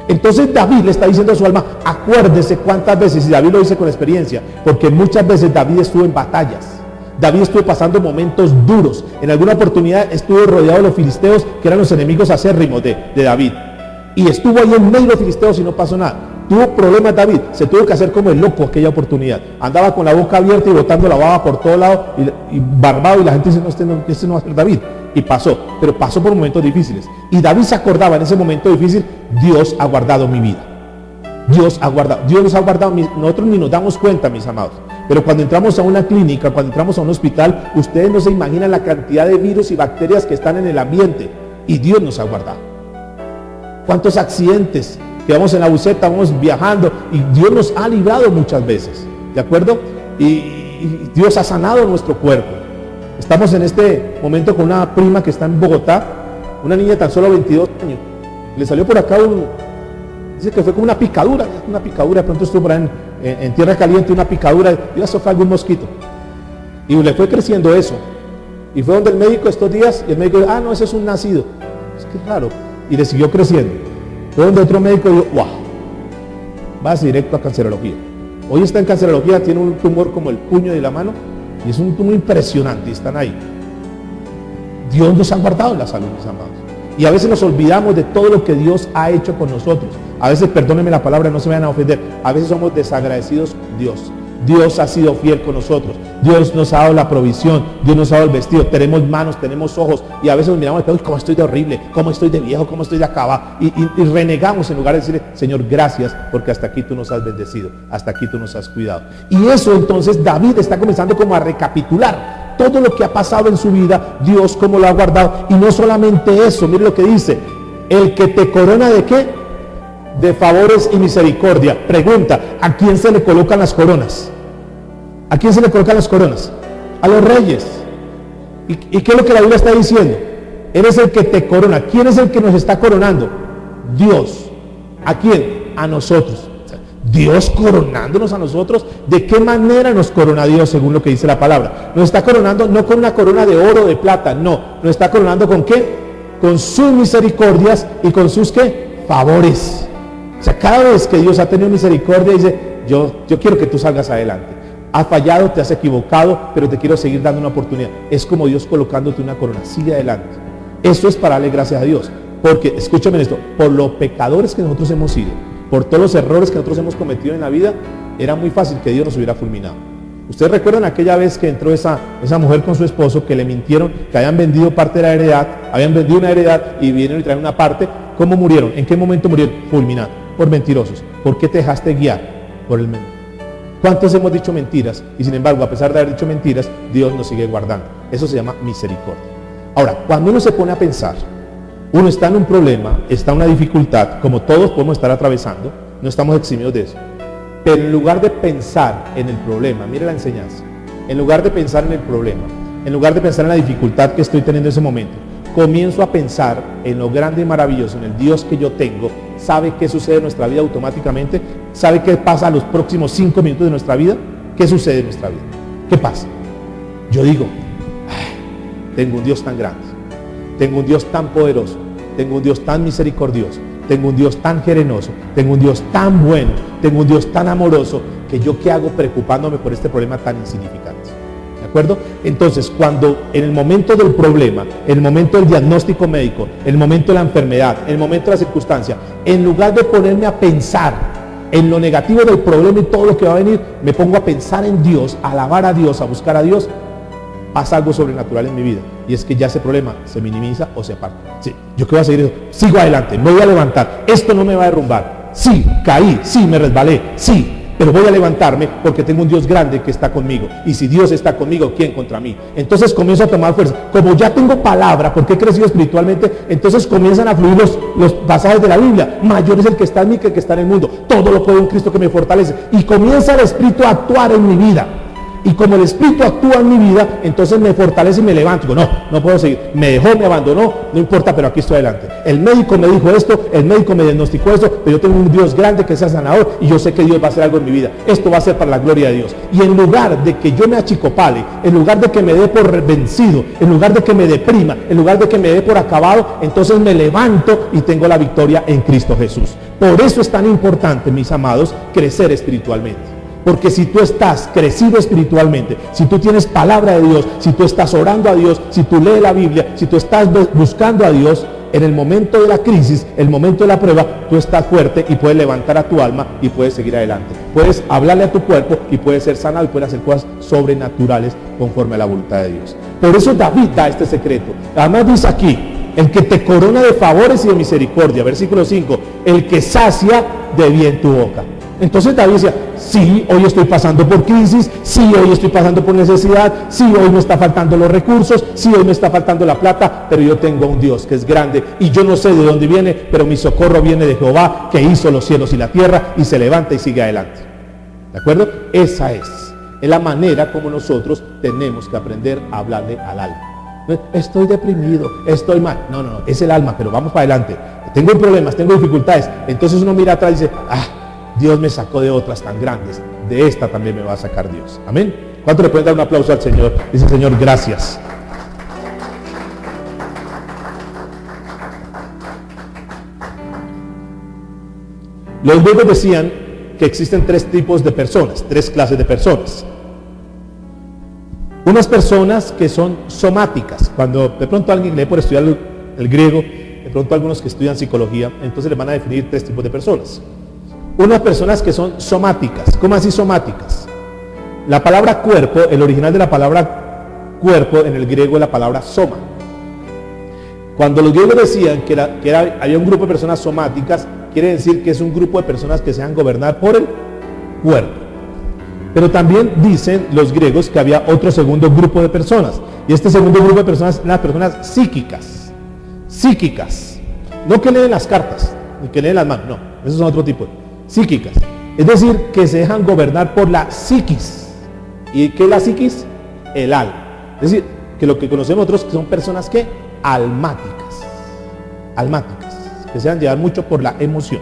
Entonces David le está diciendo a su alma, acuérdese cuántas veces, y David lo dice con experiencia, porque muchas veces David estuvo en batallas, David estuvo pasando momentos duros, en alguna oportunidad estuvo rodeado de los filisteos, que eran los enemigos acérrimos de David, y estuvo ahí en medio de los filisteos y no pasó nada. Tuvo problemas David, se tuvo que hacer como el loco aquella oportunidad, andaba con la boca abierta y botando la baba por todo lado y barbado, y la gente dice, este no va a ser David, y pasó, pero pasó por momentos difíciles, y David se acordaba en ese momento difícil, Dios ha guardado mi vida, Dios ha guardado, Dios nos ha guardado, nosotros ni nos damos cuenta, mis amados, pero cuando entramos a una clínica, cuando entramos a un hospital, ustedes no se imaginan la cantidad de virus y bacterias que están en el ambiente, y Dios nos ha guardado. ¿Cuántos accidentes? Que vamos en la buseta, vamos viajando y Dios nos ha librado muchas veces, ¿de acuerdo? Y Dios ha sanado nuestro cuerpo. Estamos en este momento con una prima que está en Bogotá, una niña de tan solo 22 años, le salió por acá dice que fue como una picadura, de pronto estuvo por ahí en tierra caliente, una picadura, y eso fue algún mosquito, y le fue creciendo eso, y fue donde el médico estos días, y el médico dijo, no, ese es un nacido, es que es raro, y le siguió creciendo. Fue donde otro médico dijo, wow, vas directo a cancerología. Hoy está en cancerología, tiene un tumor como el puño de la mano, y es un tumor impresionante, y están ahí. Dios nos ha guardado la salud, mis amados. Y a veces nos olvidamos de todo lo que Dios ha hecho con nosotros. A veces, perdónenme la palabra, no se me vayan a ofender, a veces somos desagradecidos con Dios. Dios ha sido fiel con nosotros, Dios nos ha dado la provisión, Dios nos ha dado el vestido, tenemos manos, tenemos ojos, y a veces nos miramos y decimos, cómo estoy de horrible, cómo estoy de viejo, cómo estoy de acabado, y renegamos en lugar de decirle, Señor, gracias, porque hasta aquí tú nos has bendecido, hasta aquí tú nos has cuidado. Y eso entonces David está comenzando como a recapitular todo lo que ha pasado en su vida, Dios cómo lo ha guardado, y no solamente eso, mire lo que dice, el que te corona ¿de qué? De favores y misericordia. Pregunta, ¿a quién se le colocan las coronas? ¿A quién se le colocan las coronas? A los reyes. ¿Y qué es lo que la Biblia está diciendo? Él es el que te corona. ¿Quién es el que nos está coronando? Dios. ¿A quién? A nosotros. O sea, Dios coronándonos a nosotros. ¿De qué manera nos corona Dios según lo que dice la palabra? Nos está coronando no con una corona de oro o de plata, no. Nos está coronando ¿con qué? Con sus misericordias y con sus ¿qué? Favores. O sea, cada vez que Dios ha tenido misericordia, dice, yo quiero que tú salgas adelante. Has fallado, te has equivocado, pero te quiero seguir dando una oportunidad. Es como Dios colocándote una corona. Sigue adelante. Eso es para darle gracias a Dios. Porque, escúchame esto, por los pecadores que nosotros hemos sido, por todos los errores que nosotros hemos cometido en la vida, era muy fácil que Dios nos hubiera fulminado. Ustedes recuerdan aquella vez que entró esa mujer con su esposo, que le mintieron, que habían vendido parte de la heredad, habían vendido una heredad y vinieron y trajeron una parte. ¿Cómo murieron? ¿En qué momento murieron? Fulminados, por mentirosos. ¿Por qué te dejaste guiar? Por el menor. ¿Cuántos hemos dicho mentiras? Y sin embargo, a pesar de haber dicho mentiras, Dios nos sigue guardando. Eso se llama misericordia. Ahora, cuando uno se pone a pensar, uno está en un problema, está en una dificultad, como todos podemos estar atravesando, no estamos eximidos de eso. Pero en lugar de pensar en el problema, mire la enseñanza, en lugar de pensar en el problema, en lugar de pensar en la dificultad que estoy teniendo en ese momento, comienzo a pensar en lo grande y maravilloso, en el Dios que yo tengo, sabe qué sucede en nuestra vida automáticamente, sabe qué pasa a los próximos 5 minutos de nuestra vida, qué sucede en nuestra vida, qué pasa. Yo digo, tengo un Dios tan grande, tengo un Dios tan poderoso, tengo un Dios tan misericordioso, tengo un Dios tan generoso, tengo un Dios tan bueno, tengo un Dios tan amoroso, que yo qué hago preocupándome por este problema tan insignificante. ¿De acuerdo? Entonces, cuando en el momento del problema, en el momento del diagnóstico médico, en el momento de la enfermedad, en el momento de la circunstancia, en lugar de ponerme a pensar en lo negativo del problema y todo lo que va a venir, me pongo a pensar en Dios, a alabar a Dios, a buscar a Dios, pasa algo sobrenatural en mi vida. Y es que ya ese problema se minimiza o se aparta. Sí, yo que voy a seguir eso, sigo adelante, me voy a levantar, esto no me va a derrumbar. Sí, caí, sí, me resbalé, sí, pero voy a levantarme porque tengo un Dios grande que está conmigo. Y si Dios está conmigo, ¿quién contra mí? Entonces comienzo a tomar fuerza. Como ya tengo palabra, porque he crecido espiritualmente, entonces comienzan a fluir los pasajes de la Biblia. Mayor es el que está en mí que el que está en el mundo. Todo lo puedo en Cristo que me fortalece. Y comienza el Espíritu a actuar en mi vida. Y como el Espíritu actúa en mi vida, entonces me fortalece y me levanto. Digo, no puedo seguir. Me dejó, me abandonó, no importa, pero aquí estoy adelante. El médico me dijo esto, el médico me diagnosticó esto, pero yo tengo un Dios grande que sea sanador y yo sé que Dios va a hacer algo en mi vida. Esto va a ser para la gloria de Dios. Y en lugar de que yo me achicopale, en lugar de que me dé por vencido, en lugar de que me deprima, en lugar de que me dé por acabado, entonces me levanto y tengo la victoria en Cristo Jesús. Por eso es tan importante, mis amados, crecer espiritualmente. Porque si tú estás crecido espiritualmente, si tú tienes palabra de Dios, si tú estás orando a Dios, si tú lees la Biblia, si tú estás buscando a Dios, en el momento de la crisis, el momento de la prueba, tú estás fuerte y puedes levantar a tu alma y puedes seguir adelante. Puedes hablarle a tu cuerpo y puedes ser sanado y puedes hacer cosas sobrenaturales conforme a la voluntad de Dios. Por eso David da este secreto. Además dice aquí, el que te corona de favores y de misericordia, versículo 5, el que sacia de bien tu boca. Entonces David decía, sí, hoy estoy pasando por crisis, sí, hoy estoy pasando por necesidad, sí, hoy me está faltando los recursos, sí, hoy me está faltando la plata, pero yo tengo un Dios que es grande y yo no sé de dónde viene, pero mi socorro viene de Jehová, que hizo los cielos y la tierra, y se levanta y sigue adelante. ¿De acuerdo? Esa es la manera como nosotros tenemos que aprender a hablarle al alma. Estoy deprimido, estoy mal. No, es el alma, pero vamos para adelante. Tengo problemas, tengo dificultades. Entonces uno mira atrás y dice, Dios me sacó de otras tan grandes, de esta también me va a sacar Dios. Amén. ¿Cuánto le pueden dar un aplauso al Señor? Dice, Señor, gracias. Los griegos decían que existen 3 tipos de personas, 3 clases de personas. Unas personas que son somáticas. Cuando de pronto alguien lee por estudiar el griego, de pronto algunos que estudian psicología, entonces les van a definir 3 tipos de personas. Unas personas que son somáticas. ¿Cómo así somáticas? La palabra cuerpo, el original de la palabra cuerpo en el griego es la palabra soma. Cuando los griegos decían que había un grupo de personas somáticas, quiere decir que es un grupo de personas que se dejan gobernar por el cuerpo. Pero también dicen los griegos que había otro segundo grupo de personas. Y este segundo grupo de personas son las personas psíquicas. Psíquicas. No que leen las cartas, ni que leen las manos, no. Esos son otro tipo. Psíquicas, es decir, que se dejan gobernar por la psiquis. ¿Y qué es la psiquis? El alma. Es decir, que lo que conocemos nosotros que son personas que almáticas, que se dejan llevar mucho por la emoción.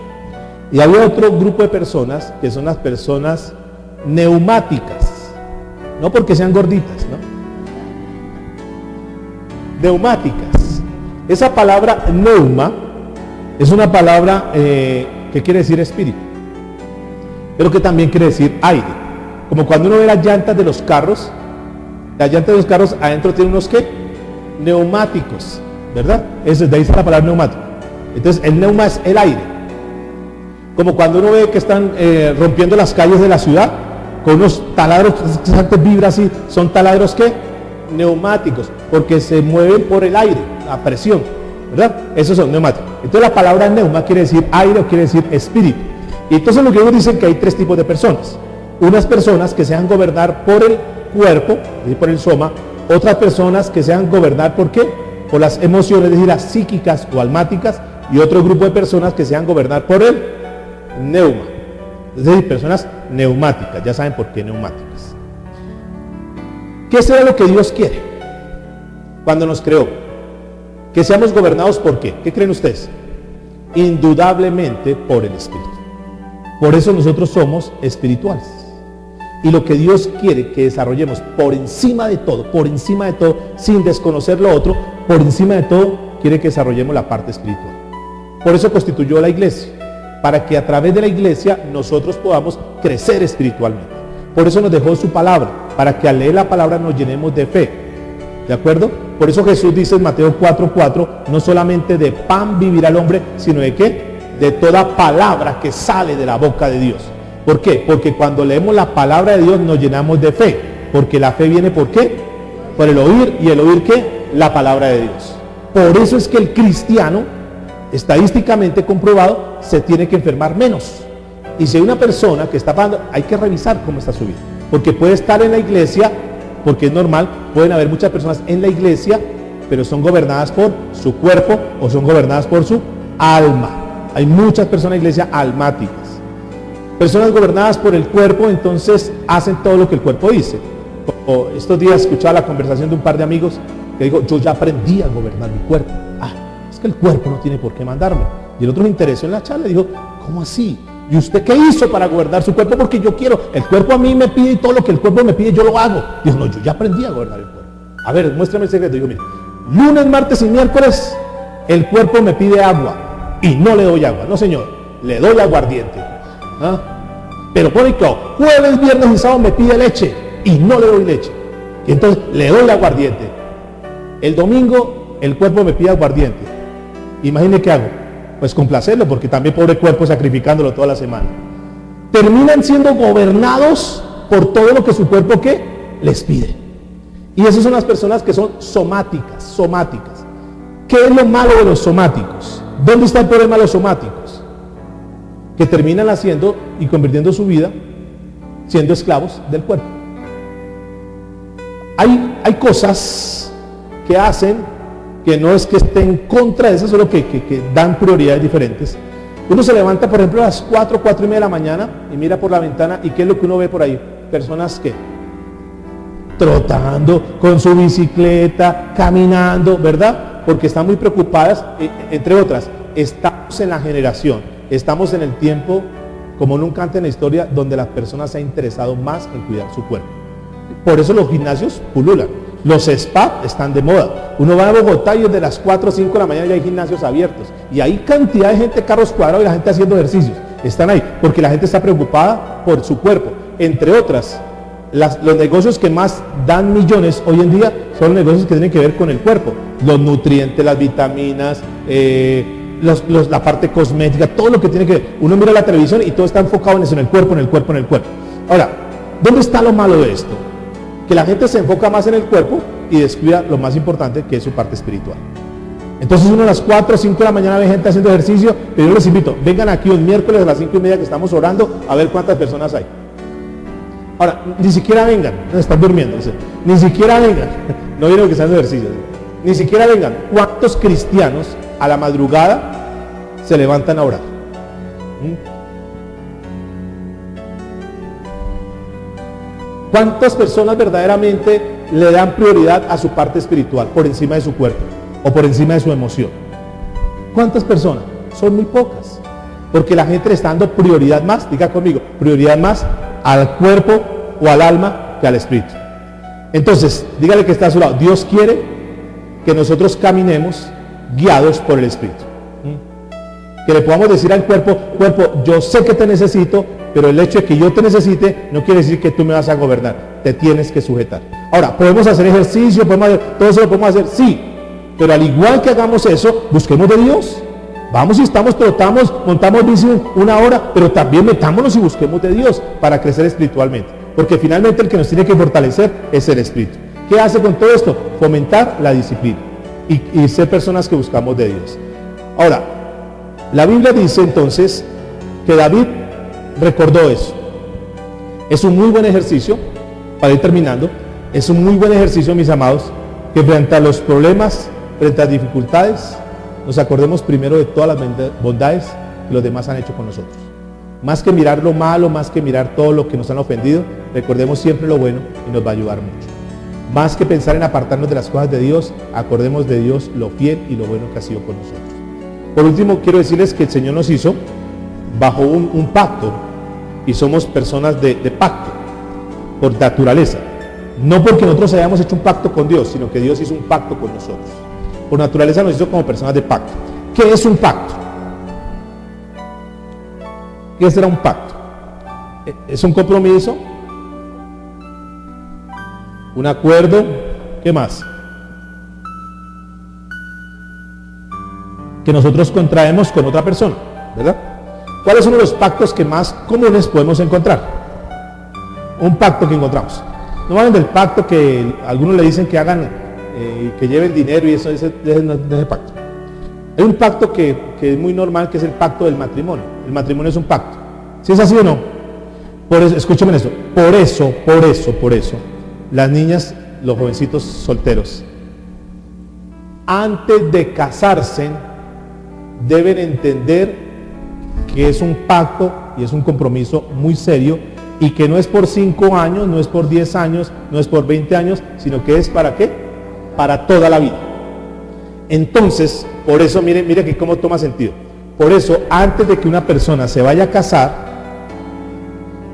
Y había otro grupo de personas que son las personas neumáticas, no porque sean gorditas, ¿no? Neumáticas. Esa palabra neuma es una palabra que quiere decir espíritu, pero que también quiere decir aire. Como cuando uno ve las llantas de los carros, adentro tienen unos ¿qué? Neumáticos, ¿verdad? De ahí está la palabra neumático. Entonces el neuma es el aire. Como cuando uno ve que están rompiendo las calles de la ciudad con unos taladros que antes vibra así, son taladros que neumáticos, porque se mueven por el aire, la presión, ¿verdad? Esos son neumáticos. Entonces la palabra neuma quiere decir aire o quiere decir espíritu. Y entonces lo que ellos dicen que hay tres tipos de personas. Unas personas que se dejan gobernar por el cuerpo, es decir, por el soma. Otras personas que se dejan gobernar ¿por qué? Por las emociones, es decir, las psíquicas o almáticas. Y otro grupo de personas que se dejan gobernar por el neuma, es decir, personas neumáticas. Ya saben por qué neumáticas. ¿Qué será lo que Dios quiere cuando nos creó? Que seamos gobernados ¿por qué? ¿Qué creen ustedes? Indudablemente por el Espíritu. Por eso nosotros somos espirituales. Y lo que Dios quiere que desarrollemos por encima de todo, sin desconocer lo otro, por encima de todo, quiere que desarrollemos la parte espiritual. Por eso constituyó la iglesia, para que a través de la iglesia nosotros podamos crecer espiritualmente. Por eso nos dejó su palabra, para que al leer la palabra nos llenemos de fe. ¿De acuerdo? Por eso Jesús dice en Mateo 4:4, no solamente de pan vivirá el hombre, sino de ¿qué? De toda palabra que sale de la boca de Dios. ¿Por qué? Porque cuando leemos la palabra de Dios nos llenamos de fe. Porque la fe viene ¿por qué? Por el oír. ¿Y el oír qué? La palabra de Dios. Por eso es que el cristiano, estadísticamente comprobado, se tiene que enfermar menos. Y si hay una persona que está pagando, hay que revisar cómo está su vida. Porque puede estar en la iglesia, porque es normal, pueden haber muchas personas en la iglesia, pero son gobernadas por su cuerpo o son gobernadas por su alma. Hay muchas personas en la iglesia almáticas. Personas gobernadas por el cuerpo, entonces hacen todo lo que el cuerpo dice. O estos días escuchaba la conversación de un par de amigos que dijo, yo ya aprendí a gobernar mi cuerpo. Es que el cuerpo no tiene por qué mandarme. Y el otro se interesó en la charla y dijo, ¿cómo así? ¿Y usted qué hizo para gobernar su cuerpo? Porque yo quiero, el cuerpo a mí me pide y todo lo que el cuerpo me pide yo lo hago. Dijo, no, yo ya aprendí a gobernar el cuerpo. A ver, muéstrame el secreto. Digo, mire, lunes, martes y miércoles el cuerpo me pide agua y no le doy agua. No, señor, le doy aguardiente. Pero por ejemplo, jueves, viernes y sábado me pide leche y no le doy leche. Y entonces le doy aguardiente. El domingo el cuerpo me pide aguardiente. Imagine qué hago. Pues complacerlo, porque también pobre cuerpo sacrificándolo toda la semana. Terminan siendo gobernados por todo lo que su cuerpo ¿qué? Les pide. Y esas son las personas que son somáticas. ¿Qué es lo malo de los somáticos? ¿Dónde está el problema de los somáticos? Que terminan haciendo y convirtiendo su vida siendo esclavos del cuerpo. Hay cosas que hacen que no es que estén en contra de eso, solo que dan prioridades diferentes. Uno se levanta, por ejemplo, a las 4 y media de la mañana y mira por la ventana y ¿qué es lo que uno ve por ahí? Personas que trotando con su bicicleta, caminando, ¿verdad? Porque están muy preocupadas, entre otras, estamos en la generación, estamos en el tiempo como nunca antes en la historia donde las personas se han interesado más en cuidar su cuerpo. Por eso los gimnasios pululan. Los spa están de moda. Uno va a Bogotá y desde las 4 o 5 de la mañana ya hay gimnasios abiertos. Y hay cantidad de gente, carros cuadrados y la gente haciendo ejercicios. Están ahí porque la gente está preocupada por su cuerpo. Entre otras, los negocios que más dan millones hoy en día son negocios que tienen que ver con el cuerpo. Los nutrientes, las vitaminas, la parte cosmética, todo lo que tiene que ver. Uno mira la televisión y todo está enfocado en eso, en el cuerpo. Ahora, ¿dónde está lo malo de esto? Que la gente se enfoca más en el cuerpo y descuida lo más importante, que es su parte espiritual. Entonces uno a las 4 o 5 de la mañana ve gente haciendo ejercicio, pero yo les invito, vengan aquí un miércoles a las 5 y media que estamos orando a ver cuántas personas hay. Ahora, ni siquiera vengan, están durmiendo, ni siquiera vengan, no vienen que están haciendo ejercicio, ni siquiera vengan. ¿Cuántos cristianos a la madrugada se levantan a orar? ¿Cuántas personas verdaderamente le dan prioridad a su parte espiritual por encima de su cuerpo o por encima de su emoción? ¿Cuántas personas? Son muy pocas. Porque la gente le está dando prioridad más, diga conmigo, prioridad más al cuerpo o al alma que al espíritu. Entonces, dígale que está a su lado. Dios quiere que nosotros caminemos guiados por el espíritu. Que le podamos decir al cuerpo, yo sé que te necesito, pero el hecho de que yo te necesite no quiere decir que tú me vas a gobernar, te tienes que sujetar. Ahora, podemos hacer ejercicio, todo eso lo podemos hacer, sí, pero al igual que hagamos eso, busquemos de Dios. Vamos y trotamos, montamos bici 1 hora, pero también metámonos y busquemos de Dios para crecer espiritualmente. porque finalmente el que nos tiene que fortalecer es el Espíritu. ¿Qué hace con todo esto? Fomentar la disciplina y ser personas que buscamos de Dios. Ahora, la Biblia dice entonces que David recordó eso. Es un muy buen ejercicio, para ir terminando, es un muy buen ejercicio, mis amados, que frente a los problemas, frente a las dificultades, nos acordemos primero de todas las bondades que los demás han hecho con nosotros. Más que mirar lo malo, más que mirar todo lo que nos han ofendido, recordemos siempre lo bueno y nos va a ayudar mucho. Más que pensar en apartarnos de las cosas de Dios, acordemos de Dios lo fiel y lo bueno que ha sido con nosotros. Por último, quiero decirles que el Señor nos hizo bajo un pacto, y somos personas de pacto por naturaleza. No porque nosotros hayamos hecho un pacto con Dios, sino que Dios hizo un pacto con nosotros. Por naturaleza nos hizo como personas de pacto. ¿Qué es un pacto? ¿Qué será un pacto? ¿Es un compromiso? ¿Un acuerdo? ¿Qué más? Que nosotros contraemos con otra persona, ¿verdad? ¿Cuáles son los pactos que más comunes podemos encontrar? Un pacto que encontramos. No hablan del pacto que algunos le dicen que hagan, que lleven dinero y eso, ese pacto. Hay un pacto que es muy normal, que es el pacto del matrimonio. El matrimonio es un pacto. ¿Sí es así o no? Por eso, escúchame esto. Por eso, las niñas, los jovencitos solteros, antes de casarse, deben entender que es un pacto y es un compromiso muy serio, y que no es por 5 años, no es por 10 años, no es por 20 años, sino que es ¿para qué? Para toda la vida. Entonces, por eso, mire que cómo toma sentido. Por eso, antes de que una persona se vaya a casar,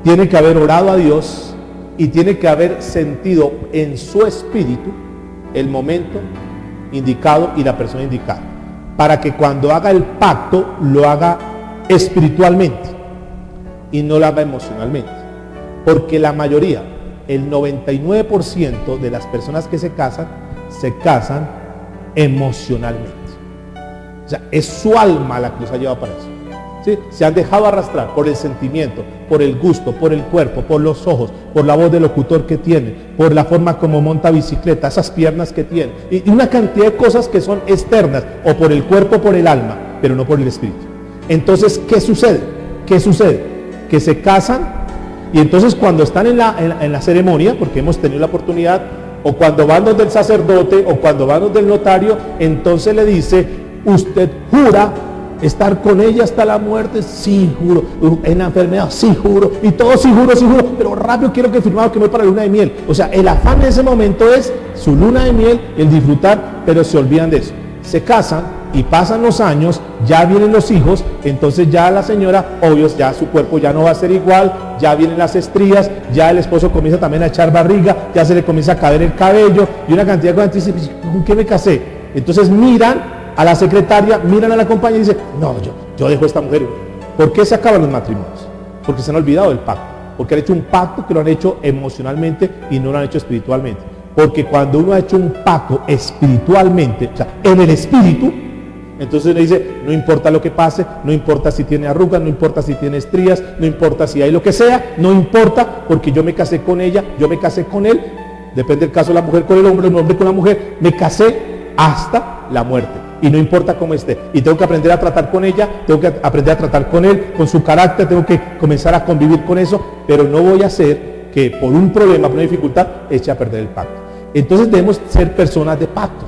tiene que haber orado a Dios y tiene que haber sentido en su espíritu el momento indicado y la persona indicada, para que cuando haga el pacto lo haga espiritualmente y no lo haga emocionalmente. Porque la mayoría, el 99% de las personas que se casan emocionalmente. O sea, es su alma la que los ha llevado para eso. ¿Sí? Se han dejado arrastrar por el sentimiento, por el gusto, por el cuerpo, por los ojos, por la voz del locutor que tiene, por la forma como monta bicicleta, esas piernas que tiene, y una cantidad de cosas que son externas, o por el cuerpo, por el alma, pero no por el espíritu. Entonces, ¿qué sucede? Que se casan, y entonces cuando están en la ceremonia, porque hemos tenido la oportunidad, o cuando van donde el sacerdote, o cuando van donde el notario, entonces le dice: ¿usted jura estar con ella hasta la muerte? Sí, juro. En la enfermedad, sí, juro. Y todo, sí, juro, pero rápido quiero que firmado que voy para la luna de miel. O sea, el afán en ese momento es su luna de miel, el disfrutar, pero se olvidan de eso. Se casan y pasan los años, ya vienen los hijos, entonces ya la señora, obvio, ya su cuerpo ya no va a ser igual, ya vienen las estrías, ya el esposo comienza también a echar barriga, ya se le comienza a caer el cabello y una cantidad de cosas. Dice: ¿con qué me casé? Entonces miran a la secretaria, miran a la compañía y dicen: no, yo dejo a esta mujer. ¿Por qué se acaban los matrimonios? Porque se han olvidado del pacto, porque han hecho un pacto que lo han hecho emocionalmente y no lo han hecho espiritualmente. Porque cuando uno ha hecho un pacto espiritualmente, o sea, en el espíritu, entonces le dice: no importa lo que pase, no importa si tiene arrugas, no importa si tiene estrías, no importa si hay lo que sea, no importa, porque yo me casé con ella, yo me casé con él, depende del caso de la mujer con el hombre con la mujer, me casé hasta la muerte, y no importa cómo esté, y tengo que aprender a tratar con ella, tengo que aprender a tratar con él, con su carácter, tengo que comenzar a convivir con eso, pero no voy a hacer que por un problema, por una dificultad, eche a perder el pacto. Entonces debemos ser personas de pacto.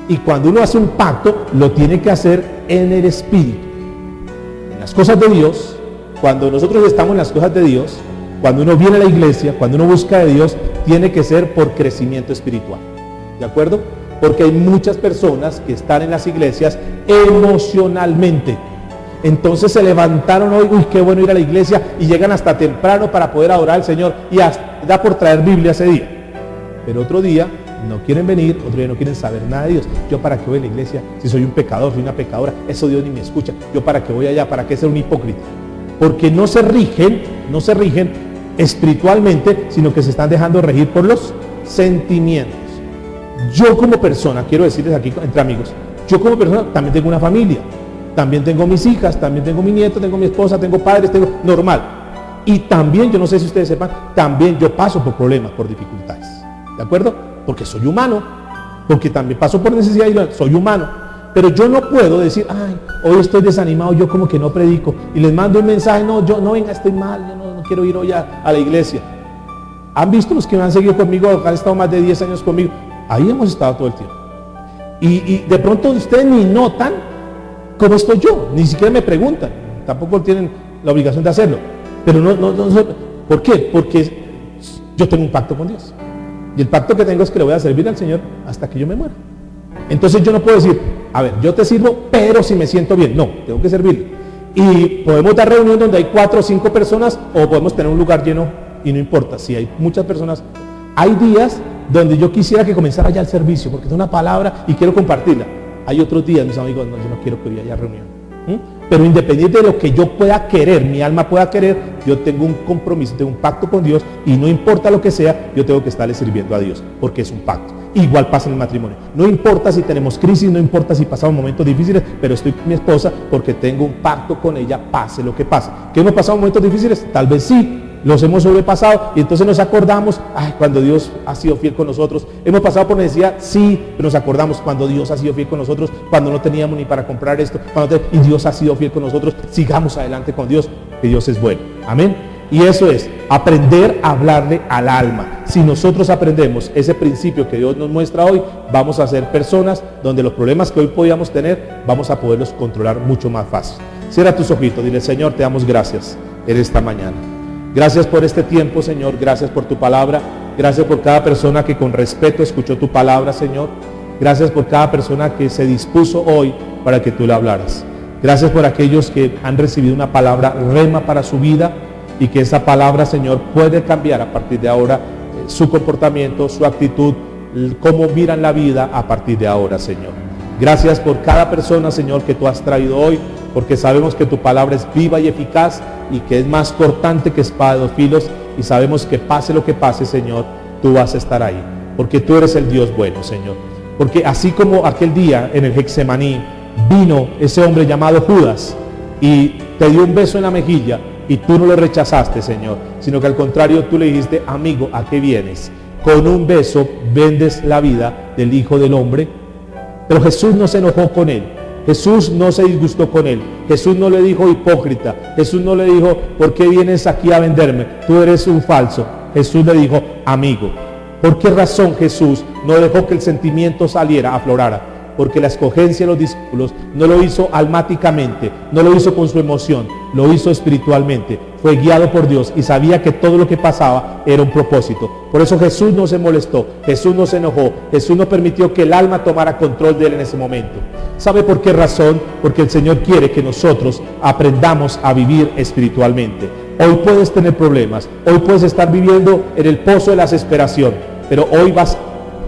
Y cuando uno hace un pacto, lo tiene que hacer en el espíritu, en las cosas de Dios. Cuando nosotros estamos en las cosas de Dios, cuando uno viene a la iglesia, cuando uno busca de Dios, tiene que ser por crecimiento espiritual. ¿De acuerdo? Porque hay muchas personas que están en las iglesias emocionalmente. Entonces se levantaron hoy, uy, qué bueno ir a la iglesia, y llegan hasta temprano para poder adorar al Señor, y hasta da por traer Biblia ese día. Pero otro día no quieren venir, otro día no quieren saber nada de Dios. ¿Yo para qué voy a la iglesia? Si soy un pecador, soy una pecadora, eso Dios ni me escucha. ¿Yo para qué voy allá? ¿Para qué ser un hipócrita? Porque no se rigen espiritualmente, sino que se están dejando regir por los sentimientos. Yo como persona, quiero decirles aquí entre amigos, yo como persona también tengo una familia, también tengo mis hijas, también tengo mi nieto, tengo mi esposa, tengo padres, tengo normal. Y también, yo no sé si ustedes sepan, también yo paso por problemas, por dificultades. ¿De acuerdo? Porque soy humano, porque también paso por necesidad y soy humano. Pero yo no puedo decir, ay, hoy estoy desanimado, yo como que no predico. Y les mando un mensaje, no, yo no venga, estoy mal, yo no quiero ir hoy a la iglesia. ¿Han visto los que me han seguido conmigo, han estado más de 10 años conmigo? Ahí hemos estado todo el tiempo. Y de pronto ustedes ni notan cómo estoy yo, ni siquiera me preguntan, tampoco tienen la obligación de hacerlo. Pero no, ¿por qué? Porque yo tengo un pacto con Dios. Y el pacto que tengo es que le voy a servir al Señor hasta que yo me muera. Entonces yo no puedo decir, a ver, yo te sirvo, pero si me siento bien. No, tengo que servirle. Y podemos dar reunión donde hay 4 o 5 personas, o podemos tener un lugar lleno, y no importa, si hay muchas personas. Hay días donde yo quisiera que comenzara ya el servicio, porque es una palabra y quiero compartirla. Hay otros días, mis amigos, no, yo no quiero que hoy haya reunión. Pero independiente de lo que yo pueda querer, mi alma pueda querer, yo tengo un compromiso, tengo un pacto con Dios, y no importa lo que sea, yo tengo que estarle sirviendo a Dios, porque es un pacto. Igual pasa en el matrimonio. No importa si tenemos crisis, no importa si pasamos momentos difíciles, pero estoy con mi esposa porque tengo un pacto con ella, pase lo que pase. ¿Que hemos pasado momentos difíciles? Tal vez sí. Los hemos sobrepasado y entonces nos acordamos, ay, cuando Dios ha sido fiel con nosotros. Hemos pasado por necesidad, sí, pero nos acordamos cuando Dios ha sido fiel con nosotros, cuando no teníamos ni para comprar esto, y Dios ha sido fiel con nosotros. Sigamos adelante con Dios, que Dios es bueno. Amén. Y eso es aprender a hablarle al alma. Si nosotros aprendemos ese principio que Dios nos muestra hoy, vamos a ser personas donde los problemas que hoy podíamos tener, vamos a poderlos controlar mucho más fácil. Cierra tus ojitos, dile: Señor, te damos gracias en esta mañana. Gracias por este tiempo, Señor. Gracias por tu palabra. Gracias por cada persona que con respeto escuchó tu palabra, Señor. Gracias por cada persona que se dispuso hoy para que tú le hablaras. Gracias por aquellos que han recibido una palabra rema para su vida, y que esa palabra, Señor, puede cambiar a partir de ahora su comportamiento, su actitud, cómo miran la vida a partir de ahora, Señor. Gracias por cada persona, Señor, que tú has traído hoy, porque sabemos que tu palabra es viva y eficaz, y que es más cortante que espada de 2 filos, y sabemos que pase lo que pase, Señor, tú vas a estar ahí, porque tú eres el Dios bueno, Señor. Porque así como aquel día en el Getsemaní vino ese hombre llamado Judas y te dio un beso en la mejilla, y tú no lo rechazaste, Señor, sino que al contrario tú le dijiste: amigo, ¿a qué vienes? Con un beso vendes la vida del Hijo del Hombre. Pero Jesús no se enojó con él. Jesús no se disgustó con él. Jesús no le dijo hipócrita. Jesús no le dijo: ¿por qué vienes aquí a venderme? Tú eres un falso. Jesús le dijo: amigo. ¿Por qué razón Jesús no dejó que el sentimiento saliera, aflorara? Porque la escogencia de los discípulos no lo hizo almáticamente, no lo hizo con su emoción, lo hizo espiritualmente. Fue guiado por Dios y sabía que todo lo que pasaba era un propósito. Por eso Jesús no se molestó, Jesús no se enojó, Jesús no permitió que el alma tomara control de él en ese momento. ¿Sabe por qué razón? Porque el Señor quiere que nosotros aprendamos a vivir espiritualmente. Hoy puedes tener problemas, hoy puedes estar viviendo en el pozo de la desesperación, pero hoy vas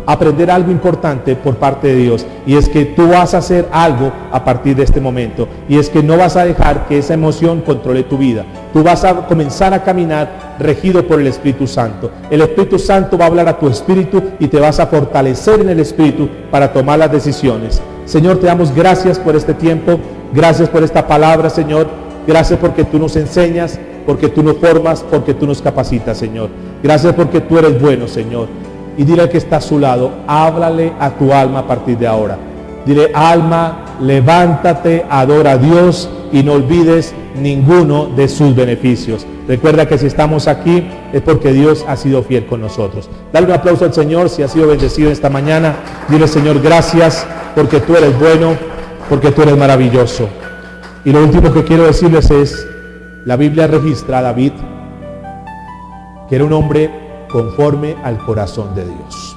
aprender algo importante por parte de Dios, y es que tú vas a hacer algo a partir de este momento, y es que no vas a dejar que esa emoción controle tu vida. Tú vas a comenzar a caminar regido por el Espíritu Santo. El Espíritu Santo va a hablar a tu espíritu y te vas a fortalecer en el espíritu para tomar las decisiones. Señor, te damos gracias por este tiempo, gracias por esta palabra, Señor. Gracias porque tú nos enseñas, porque tú nos formas, porque tú nos capacitas, Señor. Gracias porque tú eres bueno, Señor. Y dile al que está a su lado: háblale a tu alma a partir de ahora. Dile: alma, levántate, adora a Dios y no olvides ninguno de sus beneficios. Recuerda que si estamos aquí es porque Dios ha sido fiel con nosotros. Dale un aplauso al Señor si ha sido bendecido esta mañana. Dile: Señor, gracias porque tú eres bueno, porque tú eres maravilloso. Y lo último que quiero decirles es: la Biblia registra a David, que era un hombre conforme al corazón de Dios.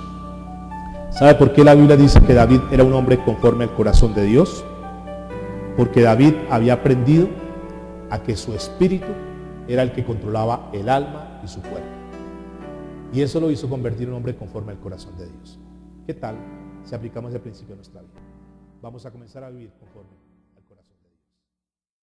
¿Sabe por qué la Biblia dice que David era un hombre conforme al corazón de Dios? Porque David había aprendido a que su espíritu era el que controlaba el alma y su cuerpo. Y eso lo hizo convertir en un hombre conforme al corazón de Dios. ¿Qué tal si aplicamos el principio a nuestra vida? Vamos a comenzar a vivir conforme